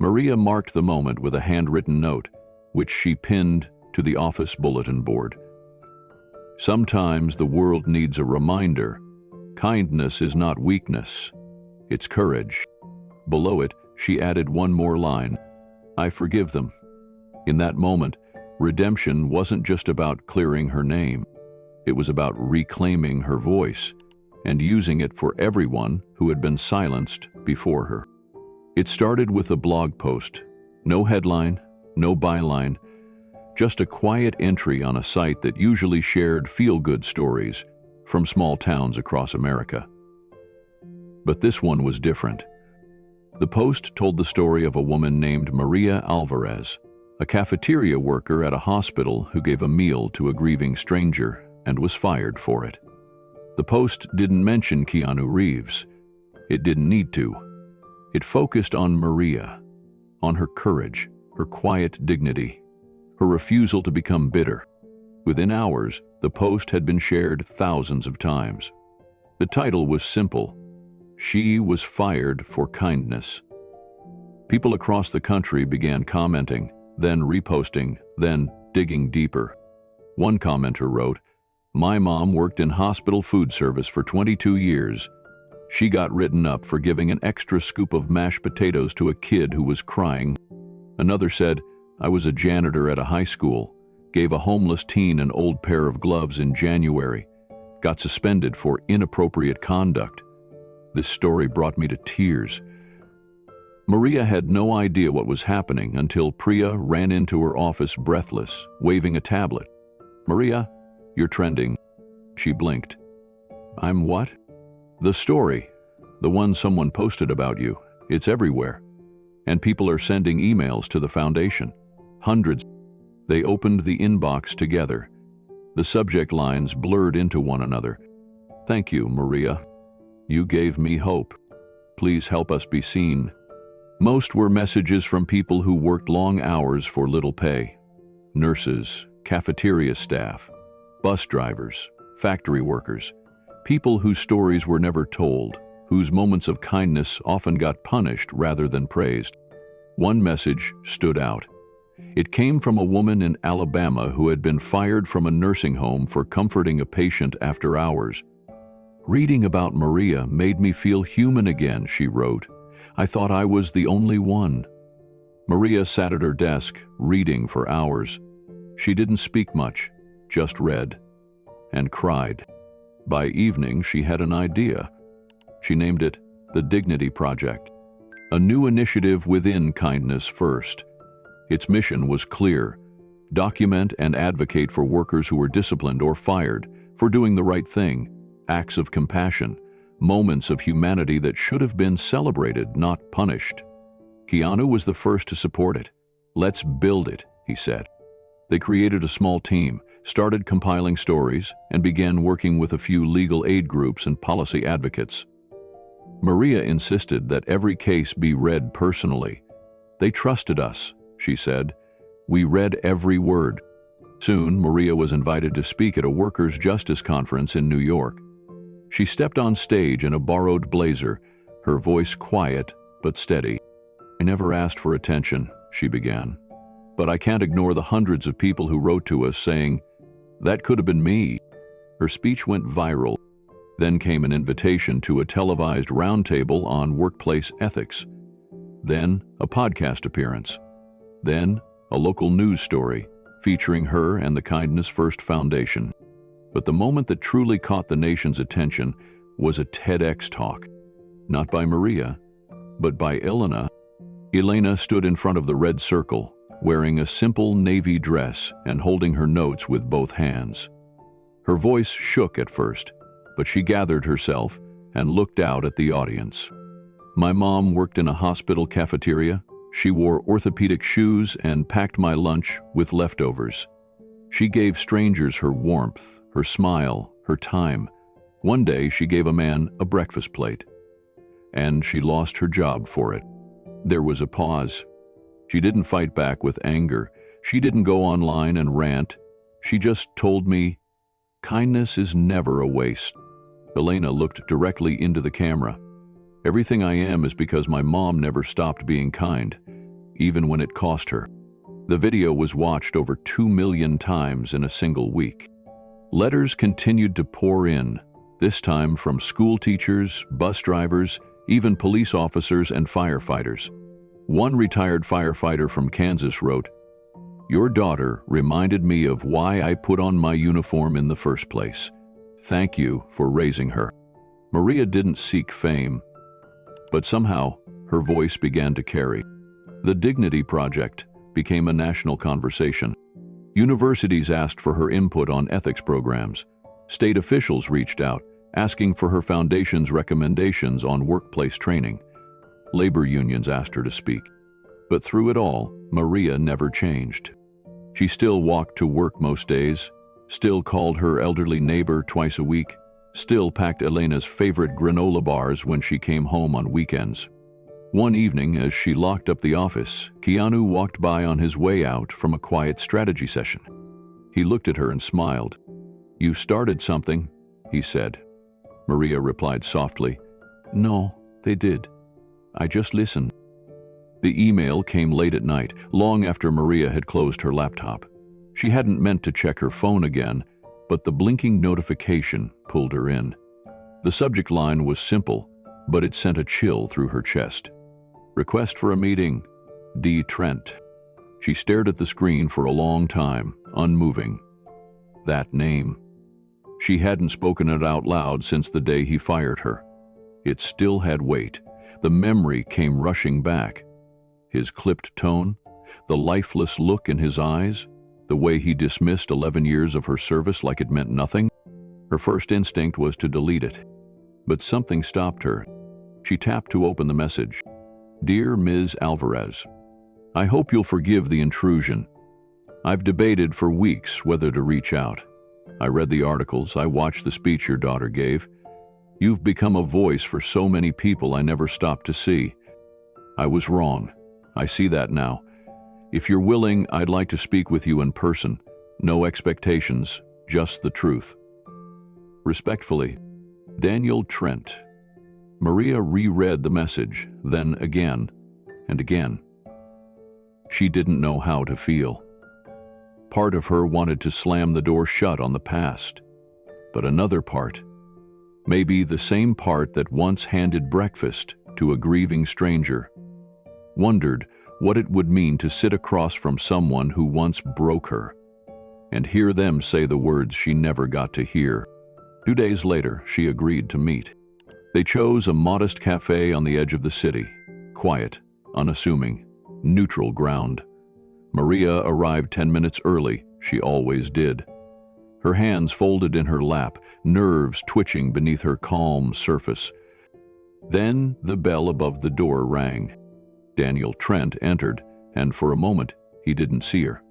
Maria marked the moment with a handwritten note, which she pinned to the office bulletin board. Sometimes the world needs a reminder. Kindness is not weakness, it's courage. Below it, she added one more line. "I forgive them." In that moment, redemption wasn't just about clearing her name. It was about reclaiming her voice and using it for everyone who had been silenced before her. It started with a blog post. No headline, no byline, just a quiet entry on a site that usually shared feel-good stories from small towns across America. But this one was different. The post told the story of a woman named Maria Alvarez, a cafeteria worker at a hospital who gave a meal to a grieving stranger and was fired for it. The post didn't mention Keanu Reeves. It didn't need to. It focused on Maria, on her courage, her quiet dignity, her refusal to become bitter. Within hours, the post had been shared thousands of times. The title was simple: "She was fired for kindness." People across the country began commenting, then reposting, then digging deeper. One commenter wrote, "My mom worked in hospital food service for 22 years. She got written up for giving an extra scoop of mashed potatoes to a kid who was crying." Another said, "I was a janitor at a high school, gave a homeless teen an old pair of gloves in January, got suspended for inappropriate conduct. This story brought me to tears." Maria had no idea what was happening until Priya ran into her office breathless, waving a tablet. "Maria, you're trending." She blinked. "I'm what?" "The story. The one someone posted about you. It's everywhere. And people are sending emails to the foundation. Hundreds." They opened the inbox together. The subject lines blurred into one another. "Thank you, Maria." You gave me hope. Please help us be seen. Most were messages from people who worked long hours for little pay. Nurses, cafeteria staff, bus drivers, factory workers, people whose stories were never told, whose moments of kindness often got punished rather than praised. One message stood out. It came from a woman in Alabama who had been fired from a nursing home for comforting a patient after hours. Reading about Maria made me feel human again, she wrote. I thought I was the only one. Maria sat at her desk, reading for hours. She didn't speak much, just read, and cried. By evening, she had an idea. She named it the Dignity Project, a new initiative within Kindness First. Its mission was clear: document and advocate for workers who were disciplined or fired for doing the right thing, acts of compassion, moments of humanity that should have been celebrated, not punished. Keanu was the first to support it. Let's build it, he said. They created a small team, started compiling stories, and began working with a few legal aid groups and policy advocates. Maria insisted that every case be read personally. They trusted us, she said. We read every word. Soon, Maria was invited to speak at a workers' justice conference in New York. She stepped on stage in a borrowed blazer, her voice quiet but steady. I never asked for attention, she began. But I can't ignore the hundreds of people who wrote to us saying, that could have been me. Her speech went viral. Then came an invitation to a televised roundtable on workplace ethics. Then a podcast appearance. Then a local news story featuring her and the Kindness First Foundation. But the moment that truly caught the nation's attention was a TEDx talk. Not by Maria, but by Elena. Elena stood in front of the red circle, wearing a simple navy dress and holding her notes with both hands. Her voice shook at first, but she gathered herself and looked out at the audience. My mom worked in a hospital cafeteria. She wore orthopedic shoes and packed my lunch with leftovers. She gave strangers her warmth, her smile, her time. One day she gave a man a breakfast plate, and she lost her job for it. There was a pause. She didn't fight back with anger. She didn't go online and rant. She just told me, kindness is never a waste. Elena looked directly into the camera. Everything I am is because my mom never stopped being kind, even when it cost her. The video was watched over 2 million times in a single week. Letters continued to pour in, this time from school teachers, bus drivers, even police officers and firefighters. One retired firefighter from Kansas wrote, "Your daughter reminded me of why I put on my uniform in the first place. Thank you for raising her." Maria didn't seek fame, but somehow her voice began to carry. The Dignity Project became a national conversation. Universities asked for her input on ethics programs. State officials reached out, asking for her foundation's recommendations on workplace training. Labor unions asked her to speak. But through it all, Maria never changed. She still walked to work most days, still called her elderly neighbor twice a week, still packed Elena's favorite granola bars when she came home on weekends. One evening, as she locked up the office, Keanu walked by on his way out from a quiet strategy session. He looked at her and smiled. "You started something," he said. Maria replied softly, "No, they did. I just listened." The email came late at night, long after Maria had closed her laptop. She hadn't meant to check her phone again, but the blinking notification pulled her in. The subject line was simple, but it sent a chill through her chest. "Request for a meeting, D. Trent." She stared at the screen for a long time, unmoving. That name. She hadn't spoken it out loud since the day he fired her. It still had weight. The memory came rushing back. His clipped tone, the lifeless look in his eyes, the way he dismissed 11 years of her service like it meant nothing. Her first instinct was to delete it. But something stopped her. She tapped to open the message. "Dear Ms. Alvarez, I hope you'll forgive the intrusion. I've debated for weeks whether to reach out. I read the articles, I watched the speech your daughter gave. You've become a voice for so many people I never stopped to see. I was wrong. I see that now. If you're willing, I'd like to speak with you in person. No expectations, just the truth. Respectfully, Daniel Trent. Maria reread the message, then again and again. She didn't know how to feel. Part of her wanted to slam the door shut on the past, but another part, maybe the same part that once handed breakfast to a grieving stranger, wondered what it would mean to sit across from someone who once broke her and hear them say the words she never got to hear. 2 days later, she agreed to meet. They chose a modest cafe on the edge of the city, quiet, unassuming, neutral ground. Maria arrived 10 minutes early, she always did. Her hands folded in her lap, nerves twitching beneath her calm surface. Then the bell above the door rang. Daniel Trent entered, and for a moment he didn't see her.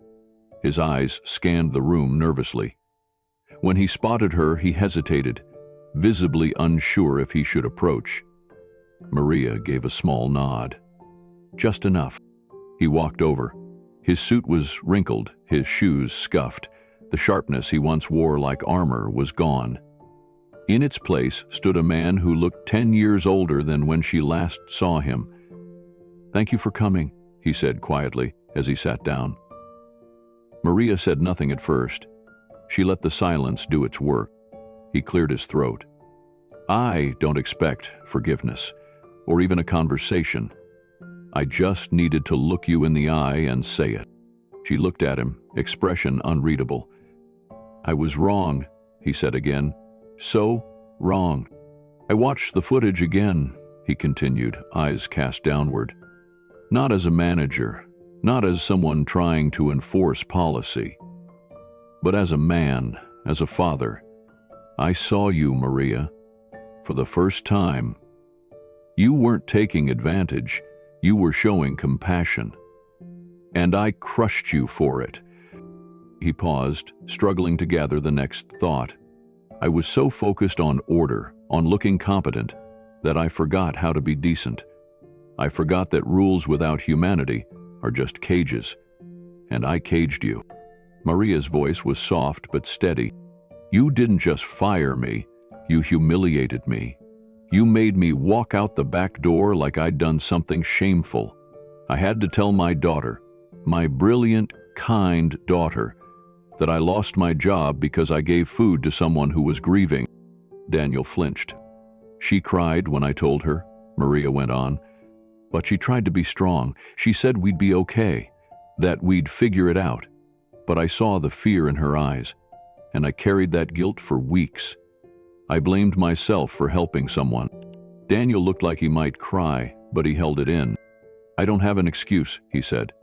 His eyes scanned the room nervously. When he spotted her, he hesitated, visibly unsure if he should approach. Maria gave a small nod. Just enough. He walked over. His suit was wrinkled, his shoes scuffed. The sharpness he once wore like armor was gone. In its place stood a man who looked 10 years older than when she last saw him. "Thank you for coming," he said quietly as he sat down. Maria said nothing at first. She let the silence do its work. He cleared his throat. "I don't expect forgiveness, or even a conversation. I just needed to look you in the eye and say it." She looked at him, expression unreadable. "I was wrong," he said again. "So wrong." "I watched the footage again," he continued, eyes cast downward. "Not as a manager, not as someone trying to enforce policy, but as a man, as a father. I saw you, Maria, for the first time. You weren't taking advantage. You were showing compassion. And I crushed you for it." He paused, struggling to gather the next thought. "I was so focused on order, on looking competent, that I forgot how to be decent. I forgot that rules without humanity are just cages. And I caged you." Maria's voice was soft but steady. "You didn't just fire me, you humiliated me. You made me walk out the back door like I'd done something shameful. I had to tell my daughter, my brilliant, kind daughter, that I lost my job because I gave food to someone who was grieving." Daniel flinched. "She cried when I told her," Maria went on. "But she tried to be strong. She said we'd be okay, that we'd figure it out. But I saw the fear in her eyes, and I carried that guilt for weeks. I blamed myself for helping someone." Daniel looked like he might cry, but he held it in. "I don't have an excuse," he said.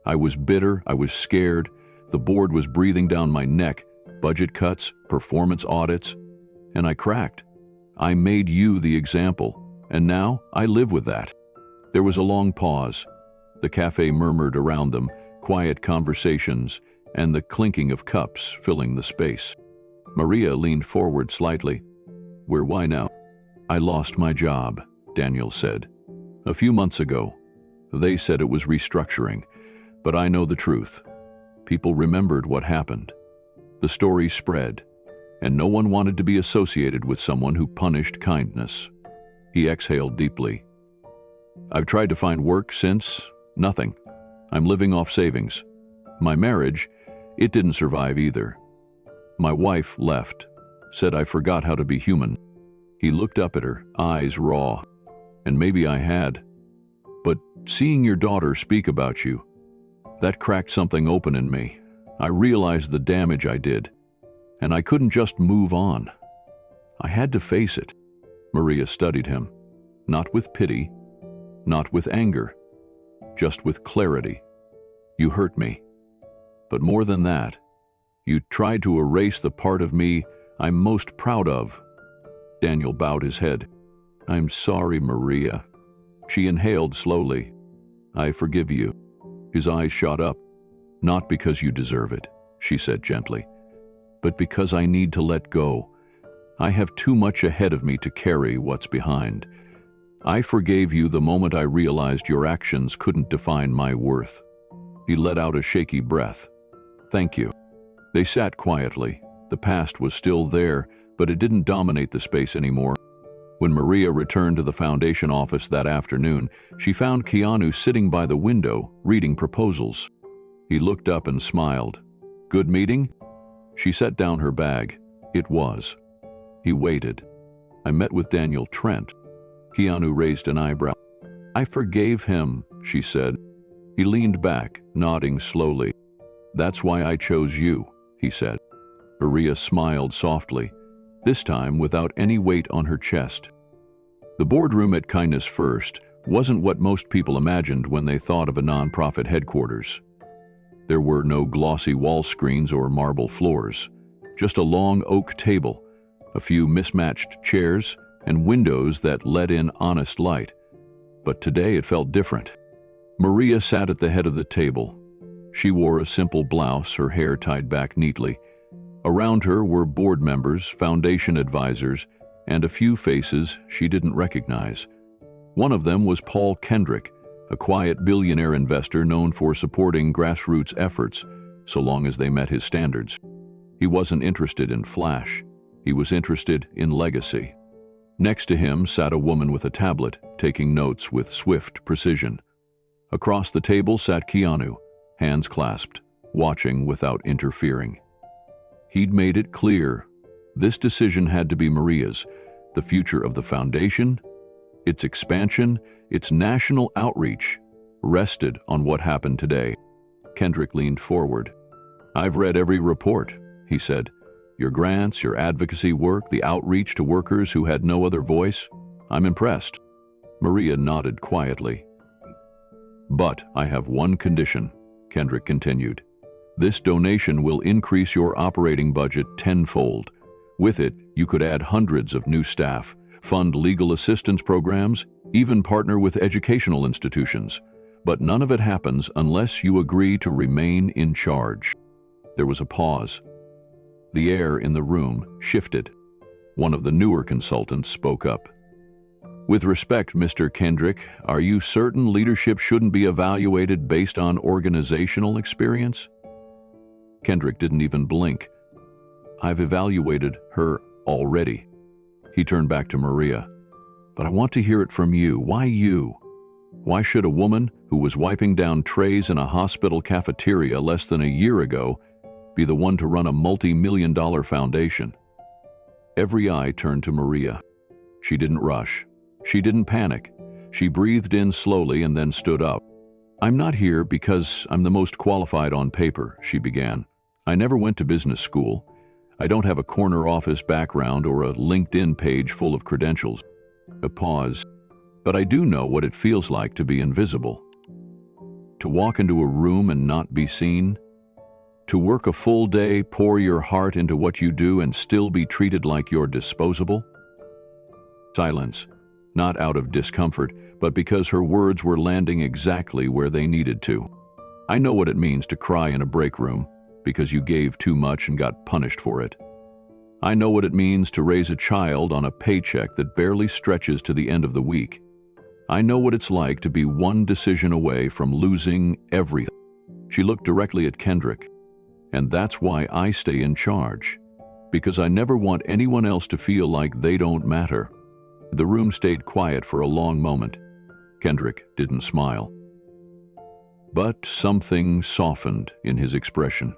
"I was bitter, I was scared. The board was breathing down my neck, budget cuts, performance audits, and I cracked. I made you the example, and now I live with that." There was a long pause. The cafe murmured around them, quiet conversations, and the clinking of cups filling the space. Maria leaned forward slightly. Why now?" "I lost my job," Daniel said. "A few months ago. They said it was restructuring, but I know the truth. People remembered what happened. The story spread, and no one wanted to be associated with someone who punished kindness." He exhaled deeply. "I've tried to find work since. Nothing. I'm living off savings. My marriage, it didn't survive either. My wife left, said I forgot how to be human." He looked up at her, eyes raw. "And maybe I had. But seeing your daughter speak about you, that cracked something open in me. I realized the damage I did, and I couldn't just move on. I had to face it." Maria studied him, not with pity, not with anger, just with clarity. "You hurt me. But more than that, you tried to erase the part of me I'm most proud of." Daniel bowed his head. "I'm sorry, Maria." She inhaled slowly. "I forgive you." His eyes shot up. "Not because you deserve it," she said gently, "but because I need to let go. I have too much ahead of me to carry what's behind. I forgave you the moment I realized your actions couldn't define my worth." He let out a shaky breath. "Thank you." They sat quietly. The past was still there, but it didn't dominate the space anymore. When Maria returned to the foundation office that afternoon, she found Keanu sitting by the window, reading proposals. He looked up and smiled. "Good meeting?" She set down her bag. It was. He waited. "I met with Daniel Trent." Keanu raised an eyebrow. "I forgave him," she said. He leaned back, nodding slowly. "That's why I chose you," he said. Maria smiled softly, this time without any weight on her chest. The boardroom at Kindness First wasn't what most people imagined when they thought of a nonprofit headquarters. There were no glossy wall screens or marble floors, just a long oak table, a few mismatched chairs, and windows that let in honest light. But today it felt different. Maria sat at the head of the table. She wore a simple blouse, her hair tied back neatly. Around her were board members, foundation advisors, and a few faces she didn't recognize. One of them was Paul Kendrick, a quiet billionaire investor known for supporting grassroots efforts, so long as they met his standards. He wasn't interested in flash. He was interested in legacy. Next to him sat a woman with a tablet, taking notes with swift precision. Across the table sat Keanu, hands clasped, watching without interfering. He'd made it clear. This decision had to be Maria's. The future of the foundation, its expansion, its national outreach, rested on what happened today. Kendrick leaned forward. "I've read every report," he said. "Your grants, your advocacy work, the outreach to workers who had no other voice. I'm impressed." Maria nodded quietly. "But I have one condition," Kendrick continued. "This donation will increase your operating budget tenfold. With it, you could add hundreds of new staff, fund legal assistance programs, even partner with educational institutions. But none of it happens unless you agree to remain in charge." There was a pause. The air in the room shifted. One of the newer consultants spoke up. "With respect, Mr. Kendrick, are you certain leadership shouldn't be evaluated based on organizational experience?" Kendrick didn't even blink. "I've evaluated her already." He turned back to Maria. "But I want to hear it from you. Why you? Why should a woman who was wiping down trays in a hospital cafeteria less than a year ago be the one to run a multi-million-dollar foundation?" Every eye turned to Maria. She didn't rush. She didn't panic. She breathed in slowly and then stood up. "I'm not here because I'm the most qualified on paper," she began. "I never went to business school. I don't have a corner office background or a LinkedIn page full of credentials." A pause. "But I do know what it feels like to be invisible. To walk into a room and not be seen. To work a full day, pour your heart into what you do and still be treated like you're disposable." Silence, not out of discomfort, but because her words were landing exactly where they needed to. "I know what it means to cry in a break room because you gave too much and got punished for it. I know what it means to raise a child on a paycheck that barely stretches to the end of the week. I know what it's like to be one decision away from losing everything." She looked directly at Kendrick. "And that's why I stay in charge, because I never want anyone else to feel like they don't matter." The room stayed quiet for a long moment. Kendrick didn't smile. But something softened in his expression.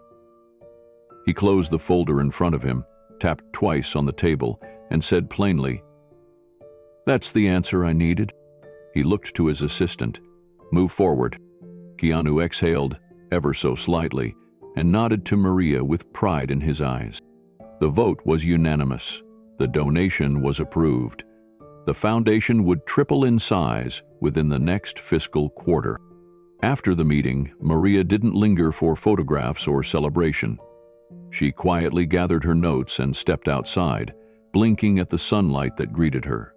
He closed the folder in front of him, tapped twice on the table, and said plainly, "That's the answer I needed." He looked to his assistant. "Move forward." Keanu exhaled, ever so slightly, and nodded to Maria with pride in his eyes. The vote was unanimous. The donation was approved. The foundation would triple in size within the next fiscal quarter. After the meeting, Maria didn't linger for photographs or celebration. She quietly gathered her notes and stepped outside, blinking at the sunlight that greeted her.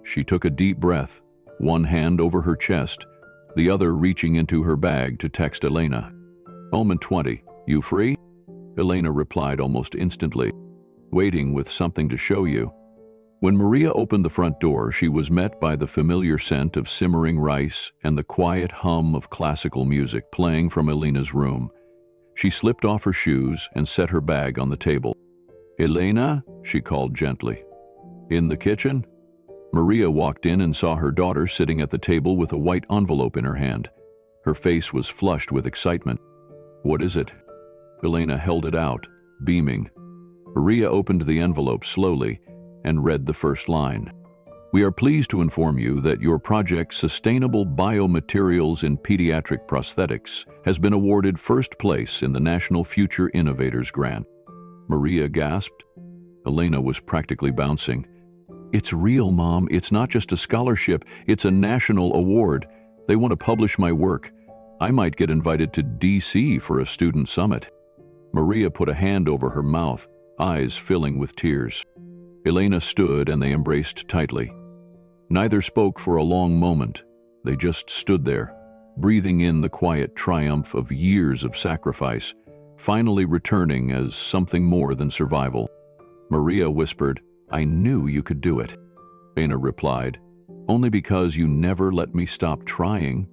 She took a deep breath, one hand over her chest, the other reaching into her bag to text Elena. "Home in 20. You free?" Elena replied almost instantly. waiting with something to show you. When Maria opened the front door, she was met by the familiar scent of simmering rice and the quiet hum of classical music playing from Elena's room. She slipped off her shoes and set her bag on the table. "Elena?" she called gently. "In the kitchen?" Maria walked in and saw her daughter sitting at the table with a white envelope in her hand. Her face was flushed with excitement. "What is it?" Elena held it out, beaming. Maria opened the envelope slowly and read the first line. "We are pleased to inform you that your project Sustainable Biomaterials in Pediatric Prosthetics has been awarded first place in the National Future Innovators Grant." Maria gasped. Elena was practically bouncing. "It's real, Mom. It's not just a scholarship. It's a national award. They want to publish my work. I might get invited to DC for a student summit." Maria put a hand over her mouth, eyes filling with tears. Elena stood and they embraced tightly. Neither spoke for a long moment. They just stood there, breathing in the quiet triumph of years of sacrifice, finally returning as something more than survival. Maria whispered, "I knew you could do it." Elena replied, "Only because you never let me stop trying."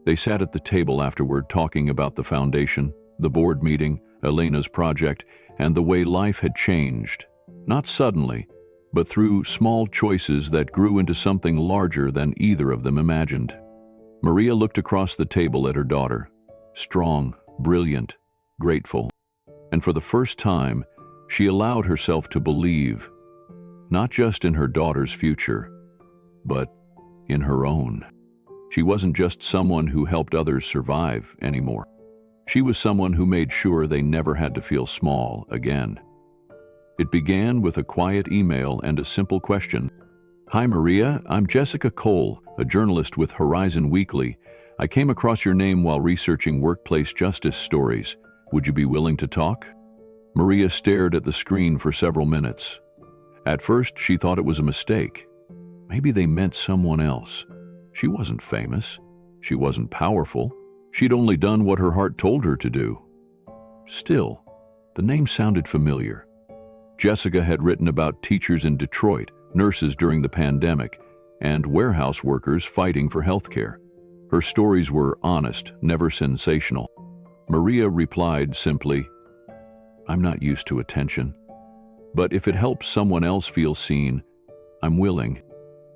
They sat at the table afterward talking about the foundation, the board meeting, Elena's project, and the way life had changed. Not suddenly, but through small choices that grew into something larger than either of them imagined. Maria looked across the table at her daughter, strong, brilliant, grateful. And for the first time, she allowed herself to believe, not just in her daughter's future, but in her own. She wasn't just someone who helped others survive anymore. She was someone who made sure they never had to feel small again. It began with a quiet email and a simple question. "Hi Maria, I'm Jessica Cole, a journalist with Horizon Weekly. I came across your name while researching workplace justice stories. Would you be willing to talk?" Maria stared at the screen for several minutes. At first, she thought it was a mistake. Maybe they meant someone else. She wasn't famous. She wasn't powerful. She'd only done what her heart told her to do. Still, the name sounded familiar. Jessica had written about teachers in Detroit, nurses during the pandemic, and warehouse workers fighting for healthcare. Her stories were honest, never sensational. Maria replied simply, "I'm not used to attention. But if it helps someone else feel seen, I'm willing."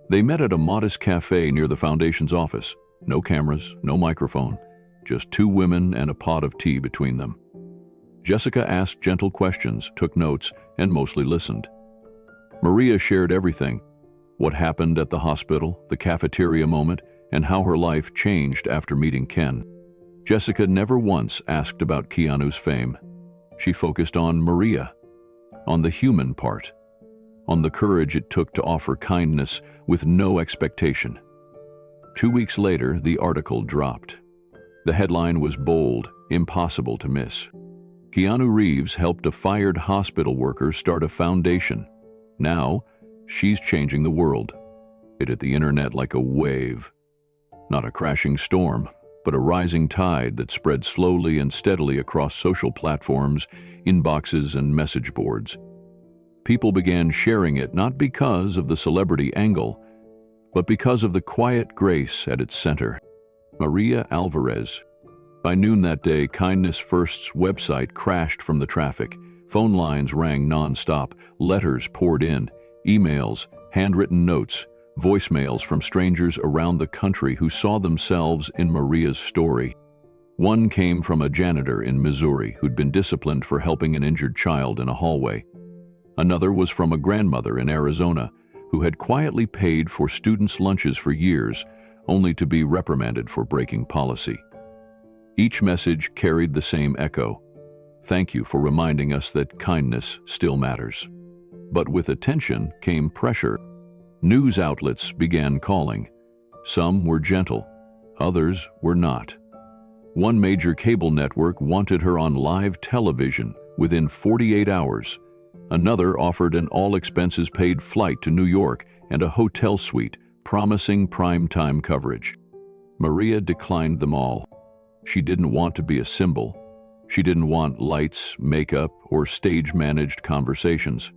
They met at a modest cafe near the foundation's office. No cameras, no microphone, just two women and a pot of tea between them. Jessica asked gentle questions, took notes, and mostly listened. Maria shared everything: what happened at the hospital, the cafeteria moment, and how her life changed after meeting Ken. Jessica never once asked about Keanu's fame. She focused on Maria, on the human part, on the courage it took to offer kindness with no expectation. 2 weeks later, the article dropped. The headline was bold, impossible to miss. Keanu Reeves helped a fired hospital worker start a foundation. Now, she's changing the world. It hit the internet like a wave. Not a crashing storm, but a rising tide that spread slowly and steadily across social platforms, inboxes, and message boards. People began sharing it not because of the celebrity angle, but because of the quiet grace at its center. Maria Alvarez. By noon that day, Kindness First's website crashed from the traffic. Phone lines rang nonstop, letters poured in, emails, handwritten notes, voicemails from strangers around the country who saw themselves in Maria's story. One came from a janitor in Missouri who'd been disciplined for helping an injured child in a hallway. Another was from a grandmother in Arizona who had quietly paid for students' lunches for years, only to be reprimanded for breaking policy. Each message carried the same echo. Thank you for reminding us that kindness still matters. But with attention came pressure. News outlets began calling. Some were gentle, others were not. One major cable network wanted her on live television within 48 hours. Another offered an all-expenses-paid flight to New York and a hotel suite, promising prime-time coverage. Maria declined them all. She didn't want to be a symbol. She didn't want lights, makeup, or stage-managed conversations.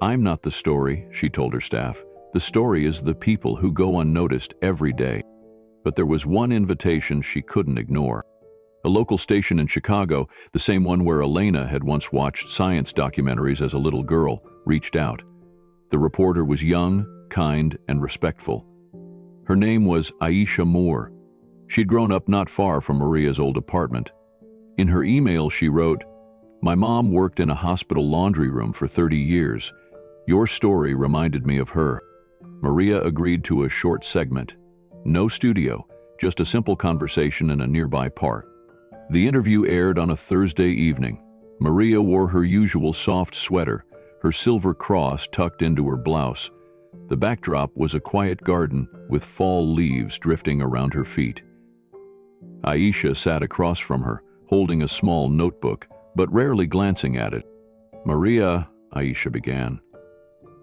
"I'm not the story," she told her staff. "The story is the people who go unnoticed every day." But there was one invitation she couldn't ignore. A local station in Chicago, the same one where Elena had once watched science documentaries as a little girl, reached out. The reporter was young, kind, and respectful. Her name was Aisha Moore. She'd grown up not far from Maria's old apartment. In her email, she wrote, "My mom worked in a hospital laundry room for 30 years. Your story reminded me of her." Maria agreed to a short segment. No studio, just a simple conversation in a nearby park. The interview aired on a Thursday evening. Maria wore her usual soft sweater, her silver cross tucked into her blouse. The backdrop was a quiet garden with fall leaves drifting around her feet. Aisha sat across from her, holding a small notebook, but rarely glancing at it. "Maria," Aisha began,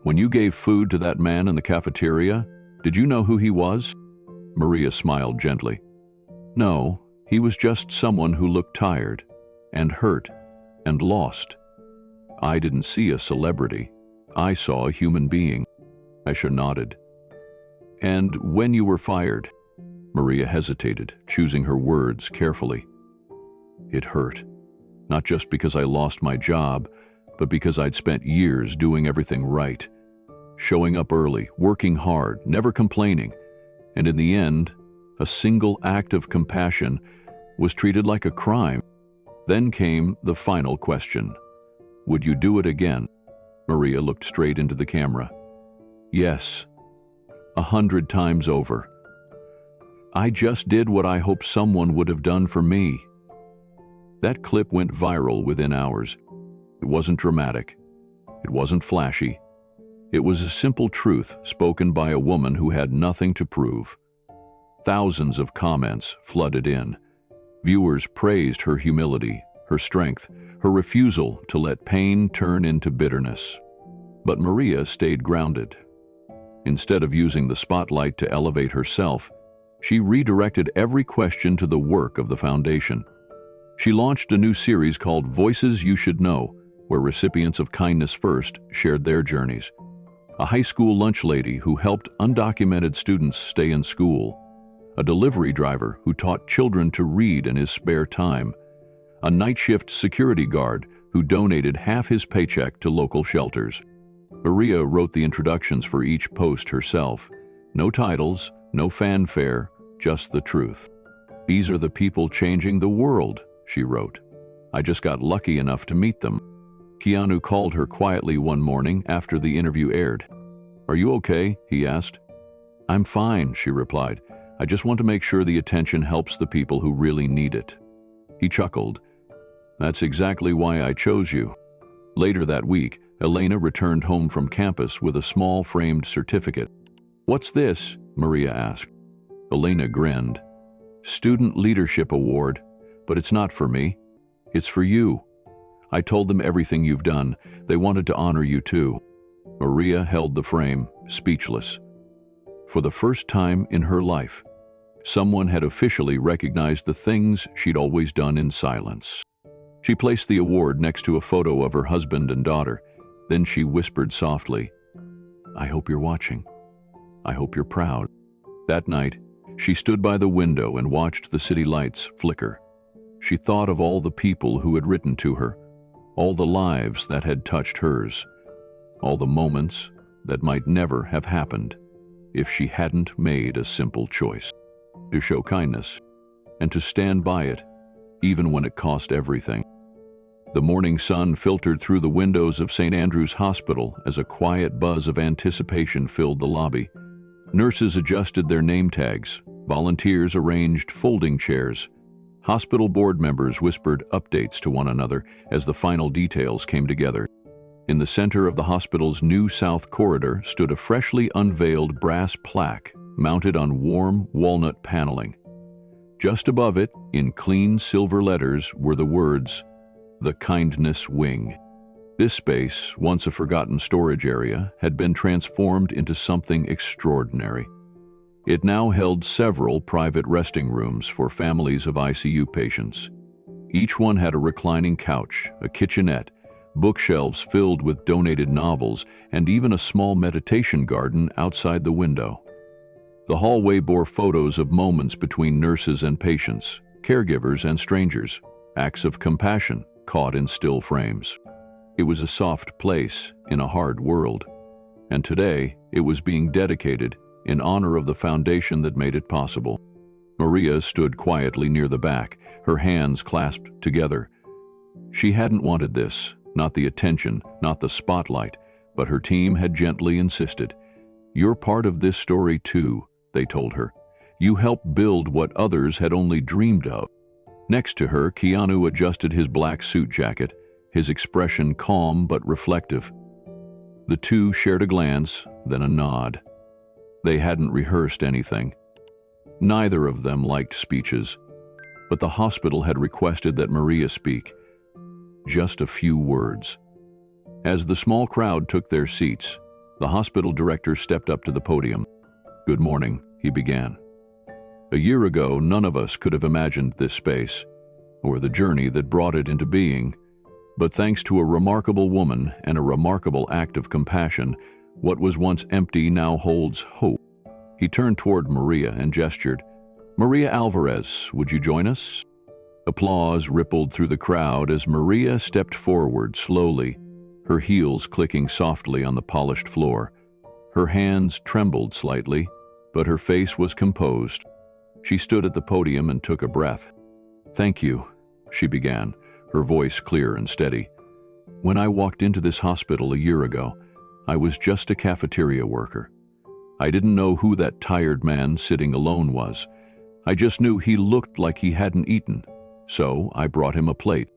"when you gave food to that man in the cafeteria, did you know who he was?" Maria smiled gently. "No, he was just someone who looked tired, and hurt, and lost. I didn't see a celebrity. I saw a human being." Aisha nodded. "And when you were fired?" Maria hesitated, choosing her words carefully. "It hurt. Not just because I lost my job, but because I'd spent years doing everything right. Showing up early, working hard, never complaining. And in the end, a single act of compassion was treated like a crime." Then came the final question. "Would you do it again?" Maria looked straight into the camera. "Yes, 100 times over. I just did what I hoped someone would have done for me." That clip went viral within hours. It wasn't dramatic. It wasn't flashy. It was a simple truth spoken by a woman who had nothing to prove. Thousands of comments flooded in. Viewers praised her humility, her strength, her refusal to let pain turn into bitterness. But Maria stayed grounded. Instead of using the spotlight to elevate herself, she redirected every question to the work of the foundation. She launched a new series called Voices You Should Know, where recipients of Kindness First shared their journeys. A high school lunch lady who helped undocumented students stay in school. A delivery driver who taught children to read in his spare time. A night shift security guard who donated half his paycheck to local shelters. Maria wrote the introductions for each post herself. No titles, no fanfare, just the truth. "These are the people changing the world," she wrote. "I just got lucky enough to meet them." Keanu called her quietly one morning after the interview aired. "Are you okay?" he asked. "I'm fine," she replied. "I just want to make sure the attention helps the people who really need it." He chuckled. "That's exactly why I chose you." Later that week, Elena returned home from campus with a small framed certificate. "What's this?" Maria asked. Elena grinned. "Student Leadership Award, but it's not for me. It's for you. I told them everything you've done. They wanted to honor you too." Maria held the frame, speechless. For the first time in her life, someone had officially recognized the things she'd always done in silence. She placed the award next to a photo of her husband and daughter. Then she whispered softly, "I hope you're watching. I hope you're proud." That night, she stood by the window and watched the city lights flicker. She thought of all the people who had written to her, all the lives that had touched hers, all the moments that might never have happened if she hadn't made a simple choice: to show kindness and to stand by it, even when it cost everything. The morning sun filtered through the windows of St. Andrew's Hospital as a quiet buzz of anticipation filled the lobby. Nurses adjusted their name tags, volunteers arranged folding chairs. Hospital board members whispered updates to one another as the final details came together. In the center of the hospital's new south corridor stood a freshly unveiled brass plaque mounted on warm walnut paneling. Just above it, in clean silver letters, were the words, "The Kindness Wing." This space, once a forgotten storage area, had been transformed into something extraordinary. It now held several private resting rooms for families of ICU patients. Each one had a reclining couch, a kitchenette, bookshelves filled with donated novels, and even a small meditation garden outside the window. The hallway bore photos of moments between nurses and patients, caregivers and strangers, acts of compassion caught in still frames. It was a soft place in a hard world, and today it was being dedicated in honor of the foundation that made it possible. Maria stood quietly near the back, her hands clasped together. She hadn't wanted this, not the attention, not the spotlight, but her team had gently insisted. "You're part of this story too," they told her. "You helped build what others had only dreamed of." Next to her, Keanu adjusted his black suit jacket, his expression calm but reflective. The two shared a glance, then a nod. They hadn't rehearsed anything. Neither of them liked speeches, but the hospital had requested that Maria speak. Just a few words. As the small crowd took their seats, the hospital director stepped up to the podium. "Good morning," he began. "A year ago, none of us could have imagined this space, or the journey that brought it into being. But thanks to a remarkable woman and a remarkable act of compassion, what was once empty now holds hope." He turned toward Maria and gestured. "Maria Alvarez, would you join us?" Applause rippled through the crowd as Maria stepped forward slowly, her heels clicking softly on the polished floor. Her hands trembled slightly, but her face was composed. She stood at the podium and took a breath. "Thank you," she began, her voice clear and steady. "When I walked into this hospital a year ago, I was just a cafeteria worker. I didn't know who that tired man sitting alone was. I just knew he looked like he hadn't eaten, so I brought him a plate."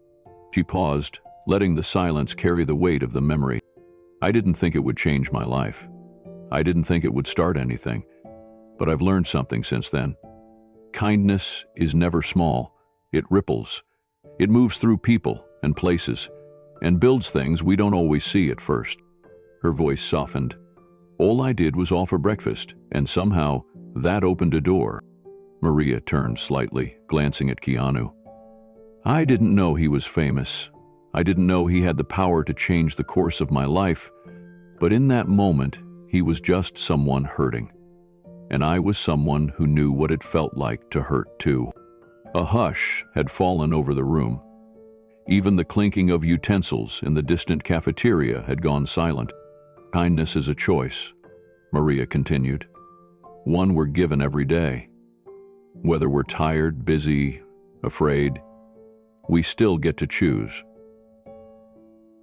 She paused, letting the silence carry the weight of the memory. "I didn't think it would change my life. I didn't think it would start anything. But I've learned something since then. Kindness is never small. It ripples. It moves through people and places, and builds things we don't always see at first." Her voice softened. "All I did was offer breakfast, and somehow that opened a door." Maria turned slightly, glancing at Keanu. "I didn't know he was famous. I didn't know he had the power to change the course of my life. But in that moment, he was just someone hurting. And I was someone who knew what it felt like to hurt too." A hush had fallen over the room. Even the clinking of utensils in the distant cafeteria had gone silent. "Kindness is a choice," Maria continued. "One we're given every day. Whether we're tired, busy, afraid, we still get to choose.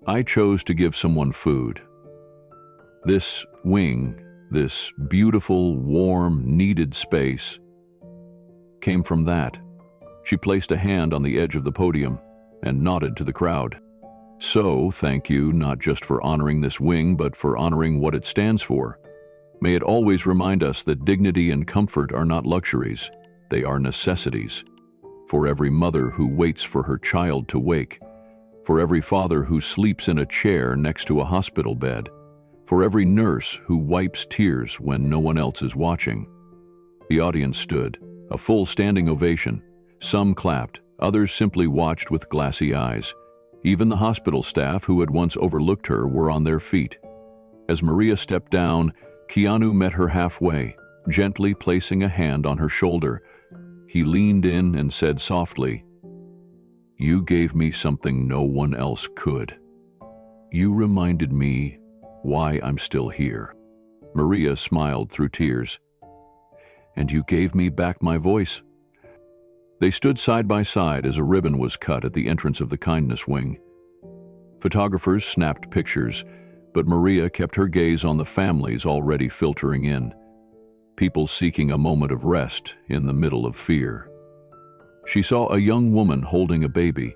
I chose to give someone food. This wing, this beautiful, warm, needed space, came from that." She placed a hand on the edge of the podium and nodded to the crowd. "So, thank you not just for honoring this wing, but for honoring what it stands for. May it always remind us that dignity and comfort are not luxuries, they are necessities. For every mother who waits for her child to wake, for every father who sleeps in a chair next to a hospital bed, for every nurse who wipes tears when no one else is watching." The audience stood, a full standing ovation. Some clapped, others simply watched with glassy eyes. Even the hospital staff who had once overlooked her were on their feet. As Maria stepped down, Keanu met her halfway, gently placing a hand on her shoulder. He leaned in and said softly, "You gave me something no one else could. You reminded me why I'm still here." Maria smiled through tears. "And you gave me back my voice." They stood side by side as a ribbon was cut at the entrance of the kindness wing. Photographers snapped pictures, but Maria kept her gaze on the families already filtering in. People seeking a moment of rest in the middle of fear. She saw a young woman holding a baby,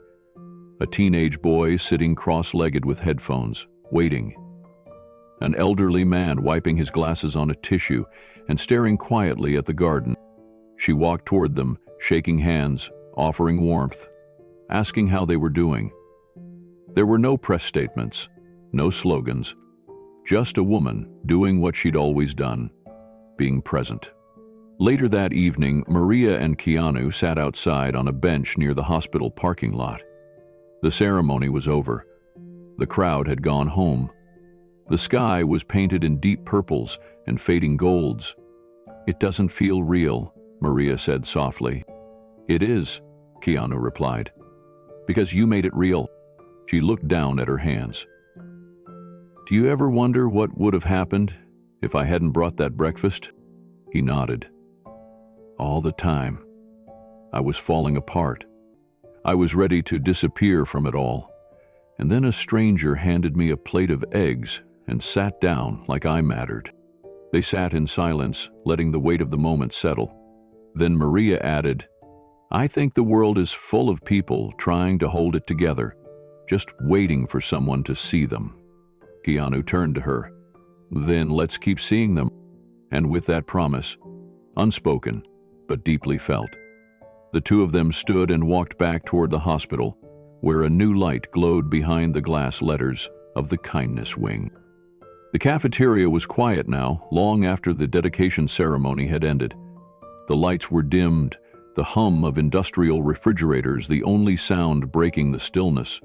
a teenage boy sitting cross-legged with headphones, waiting, an elderly man wiping his glasses on a tissue and staring quietly at the garden. She walked toward them, shaking hands, offering warmth, asking how they were doing. There were no press statements, no slogans, just a woman doing what she'd always done, being present. Later that evening, Maria and Keanu sat outside on a bench near the hospital parking lot. The ceremony was over. The crowd had gone home. The sky was painted in deep purples and fading golds. "It doesn't feel real," Maria said softly. "It is," Keanu replied, "because you made it real." She looked down at her hands. "Do you ever wonder what would have happened if I hadn't brought that breakfast?" He nodded. "All the time. I was falling apart. I was ready to disappear from it all. And then a stranger handed me a plate of eggs and sat down like I mattered." They sat in silence, letting the weight of the moment settle. Then Maria added, "I think the world is full of people trying to hold it together, just waiting for someone to see them." Keanu turned to her. "Then let's keep seeing them." And with that promise, unspoken but deeply felt, the two of them stood and walked back toward the hospital, where a new light glowed behind the glass letters of the kindness wing. The cafeteria was quiet now, long after the dedication ceremony had ended. The lights were dimmed, the hum of industrial refrigerators the only sound breaking the stillness.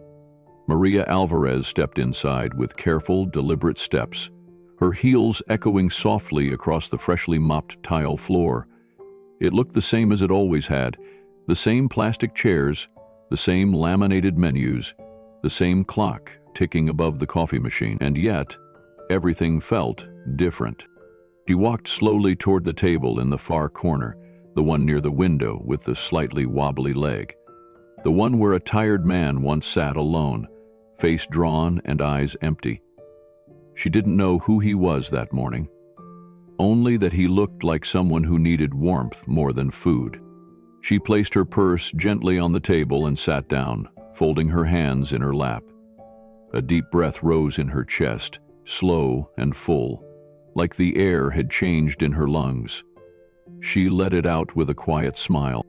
Maria Alvarez stepped inside with careful, deliberate steps, her heels echoing softly across the freshly mopped tile floor. It looked the same as it always had, the same plastic chairs, the same laminated menus, the same clock ticking above the coffee machine, and yet everything felt different. She walked slowly toward the table in the far corner, the one near the window with the slightly wobbly leg, the one where a tired man once sat alone, face drawn and eyes empty. She didn't know who he was that morning, only that he looked like someone who needed warmth more than food. She placed her purse gently on the table and sat down, folding her hands in her lap. A deep breath rose in her chest, slow and full, like the air had changed in her lungs. She let it out with a quiet smile.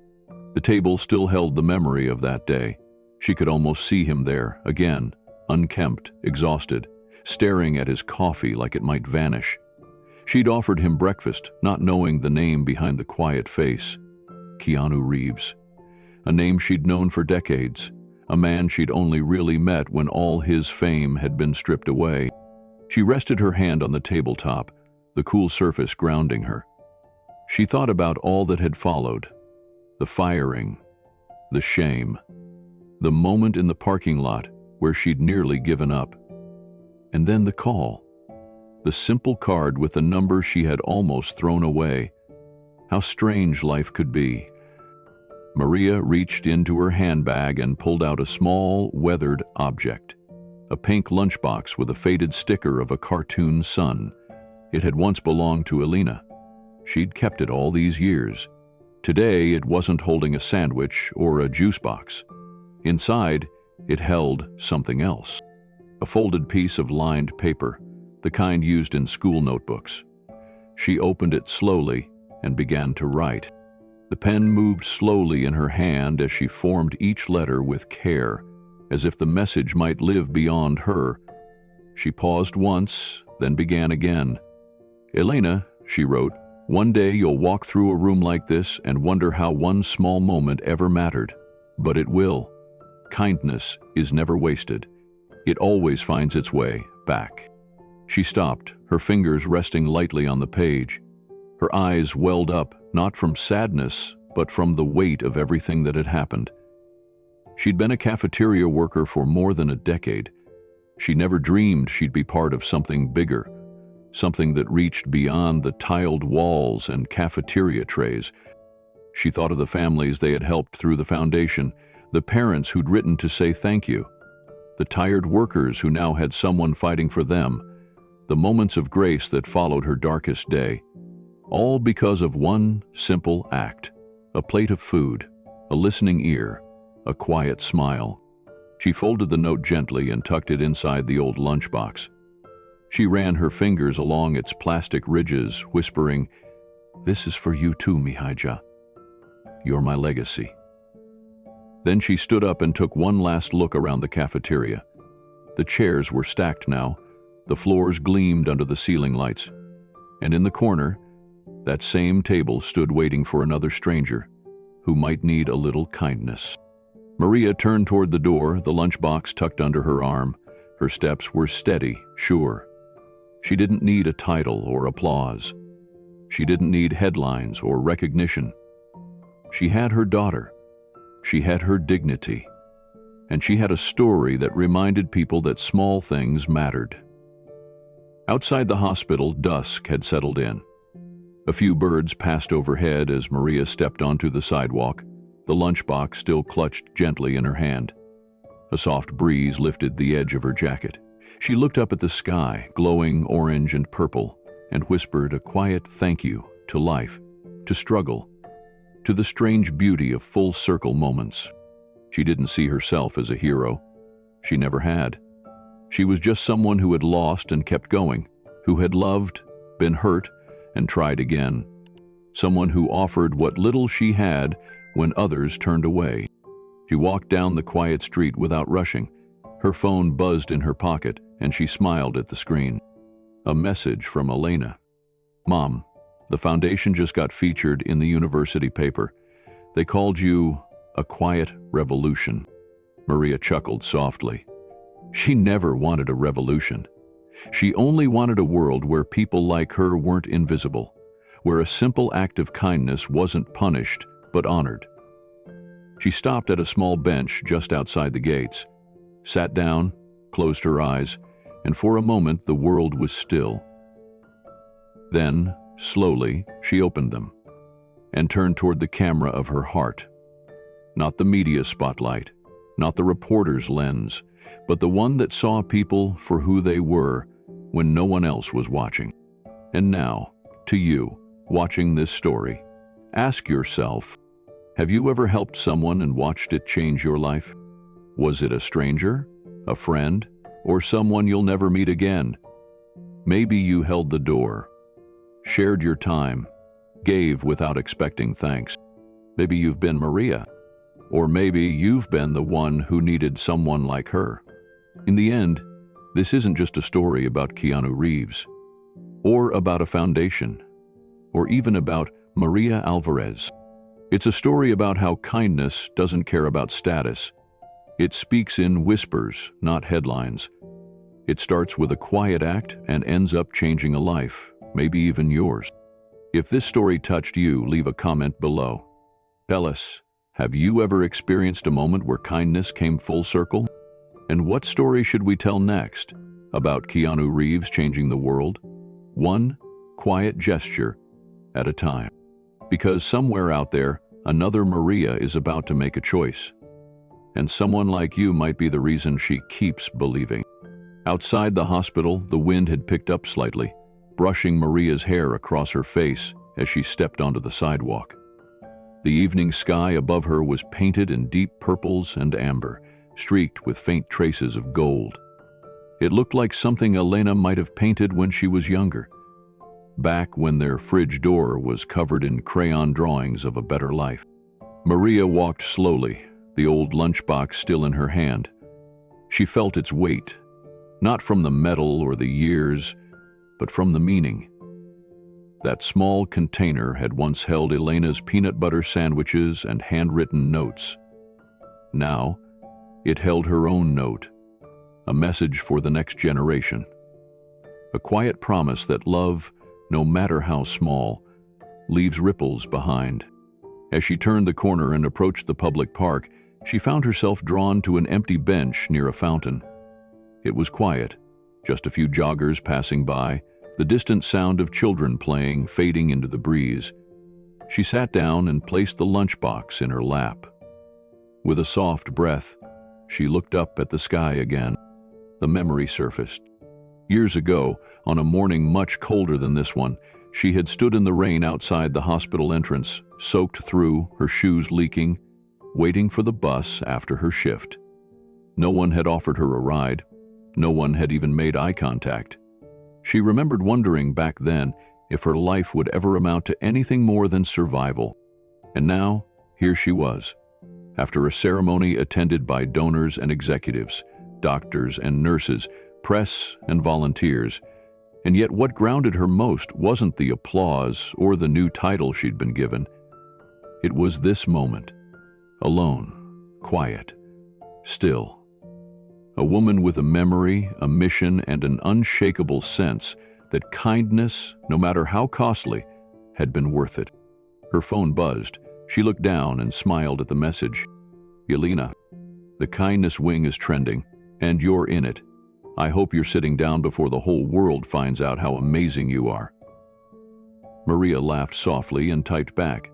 The table still held the memory of that day. She could almost see him there, again, unkempt, exhausted, staring at his coffee like it might vanish. She'd offered him breakfast, not knowing the name behind the quiet face. Keanu Reeves. A name she'd known for decades, a man she'd only really met when all his fame had been stripped away. She rested her hand on the tabletop, the cool surface grounding her. She thought about all that had followed, the firing, the shame, the moment in the parking lot where she'd nearly given up. And then the call, the simple card with the number she had almost thrown away. How strange life could be. Maria reached into her handbag and pulled out a small, weathered object, a pink lunchbox with a faded sticker of a cartoon sun. It had once belonged to Elena. She'd kept it all these years. Today, it wasn't holding a sandwich or a juice box. Inside, it held something else. A folded piece of lined paper, the kind used in school notebooks. She opened it slowly and began to write. The pen moved slowly in her hand as she formed each letter with care, as if the message might live beyond her. She paused once, then began again. "Elena," she wrote, "one day you'll walk through a room like this and wonder how one small moment ever mattered. But it will. Kindness is never wasted. It always finds its way back." She stopped, her fingers resting lightly on the page. Her eyes welled up, not from sadness, but from the weight of everything that had happened. She'd been a cafeteria worker for more than a decade. She never dreamed she'd be part of something bigger, something that reached beyond the tiled walls and cafeteria trays. She thought of the families they had helped through the foundation, the parents who'd written to say thank you, the tired workers who now had someone fighting for them, the moments of grace that followed her darkest day. All because of one simple act, a plate of food, a listening ear, a quiet smile. She folded the note gently and tucked it inside the old lunchbox. She ran her fingers along its plastic ridges, whispering, "This is for you too, Mihajja. You're my legacy." Then she stood up and took one last look around the cafeteria. The chairs were stacked now, the floors gleamed under the ceiling lights. And in the corner, That same table stood waiting for another stranger who might need a little kindness. Maria turned toward the door, the lunchbox tucked under her arm. Her steps were steady, sure. She didn't need a title or applause. She didn't need headlines or recognition. She had her daughter. She had her dignity. And she had a story that reminded people that small things mattered. Outside the hospital, dusk had settled in. A few birds passed overhead as Maria stepped onto the sidewalk, the lunchbox still clutched gently in her hand. A soft breeze lifted the edge of her jacket. She looked up at the sky, glowing orange and purple, and whispered a quiet thank you to life, to struggle, to the strange beauty of full-circle moments. She didn't see herself as a hero. She never had. She was just someone who had lost and kept going, who had loved, been hurt, and tried again. Someone who offered what little she had when others turned away. She walked down the quiet street without rushing. Her phone buzzed in her pocket, and she smiled at the screen. A message from Elena. "Mom, the foundation just got featured in the university paper. They called you a quiet revolution." Maria chuckled softly. She never wanted a revolution. She only wanted a world where people like her weren't invisible, where a simple act of kindness wasn't punished but honored. She stopped at a small bench just outside the gates, sat down, closed her eyes, and for a moment the world was still. Then, slowly, she opened them and turned toward the camera of her heart. Not the media spotlight, not the reporter's lens, but the one that saw people for who they were when no one else was watching. And now, to you, watching this story, ask yourself, have you ever helped someone and watched it change your life? Was it a stranger, a friend, or someone you'll never meet again? Maybe you held the door, shared your time, gave without expecting thanks. Maybe you've been Maria, or maybe you've been the one who needed someone like her. In the end, this isn't just a story about Keanu Reeves, or about a foundation, or even about Maria Alvarez. It's a story about how kindness doesn't care about status. It speaks in whispers, not headlines. It starts with a quiet act and ends up changing a life, maybe even yours. If this story touched you, leave a comment below. Tell us, have you ever experienced a moment where kindness came full circle? And what story should we tell next about Keanu Reeves changing the world? One quiet gesture at a time. Because somewhere out there, another Maria is about to make a choice. And someone like you might be the reason she keeps believing. Outside the hospital, the wind had picked up slightly, brushing Maria's hair across her face as she stepped onto the sidewalk. The evening sky above her was painted in deep purples and amber, streaked with faint traces of gold. It looked like something Elena might have painted when she was younger, back when their fridge door was covered in crayon drawings of a better life. Maria walked slowly, the old lunchbox still in her hand. She felt its weight, not from the metal or the years, but from the meaning. That small container had once held Elena's peanut butter sandwiches and handwritten notes. Now, it held her own note, a message for the next generation. A quiet promise that love, no matter how small, leaves ripples behind. As she turned the corner and approached the public park, she found herself drawn to an empty bench near a fountain. It was quiet, just a few joggers passing by, the distant sound of children playing fading into the breeze. She sat down and placed the lunchbox in her lap. With a soft breath, she looked up at the sky again. The memory surfaced. Years ago, on a morning much colder than this one, she had stood in the rain outside the hospital entrance, soaked through, her shoes leaking, waiting for the bus after her shift. No one had offered her a ride. No one had even made eye contact. She remembered wondering back then if her life would ever amount to anything more than survival. And now, here she was, after a ceremony attended by donors and executives, doctors and nurses, press and volunteers, And yet what grounded her most wasn't the applause or the new title she'd been given. It was this moment, alone, quiet, still. A woman with a memory, a mission, and an unshakable sense that kindness, no matter how costly, had been worth it. Her phone buzzed. She looked down and smiled at the message. Yelena, the kindness wing is trending, and you're in it. I hope you're sitting down before the whole world finds out how amazing you are. Maria laughed softly and typed back.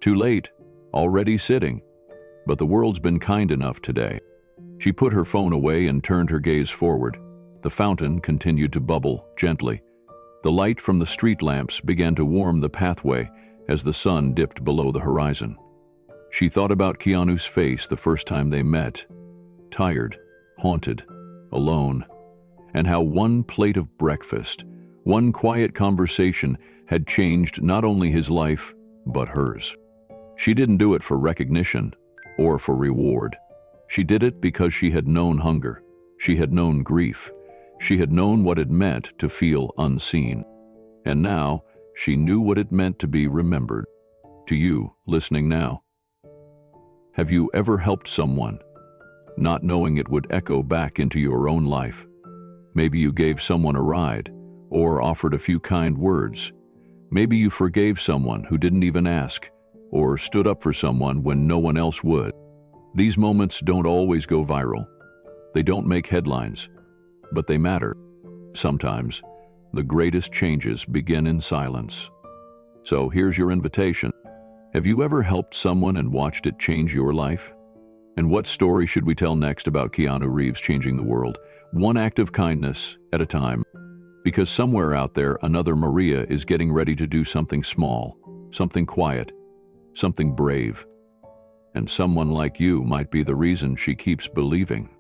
Too late, already sitting. But the world's been kind enough today. She put her phone away and turned her gaze forward. The fountain continued to bubble gently. The light from the street lamps began to warm the pathway as the sun dipped below the horizon. She thought about Keanu's face the first time they met. Tired, haunted, alone. And how one plate of breakfast, one quiet conversation had changed not only his life, but hers. She didn't do it for recognition or for reward. She did it because she had known hunger. She had known grief. She had known what it meant to feel unseen. And now, she knew what it meant to be remembered. To you, listening now. Have you ever helped someone, not knowing it would echo back into your own life? Maybe you gave someone a ride, or offered a few kind words. Maybe you forgave someone who didn't even ask, or stood up for someone when no one else would. These moments don't always go viral. They don't make headlines, but they matter. Sometimes, the greatest changes begin in silence. So here's your invitation. Have you ever helped someone and watched it change your life? And what story should we tell next about Keanu Reeves changing the world? One act of kindness at a time. Because somewhere out there, another Maria is getting ready to do something small, something quiet, something brave. And someone like you might be the reason she keeps believing.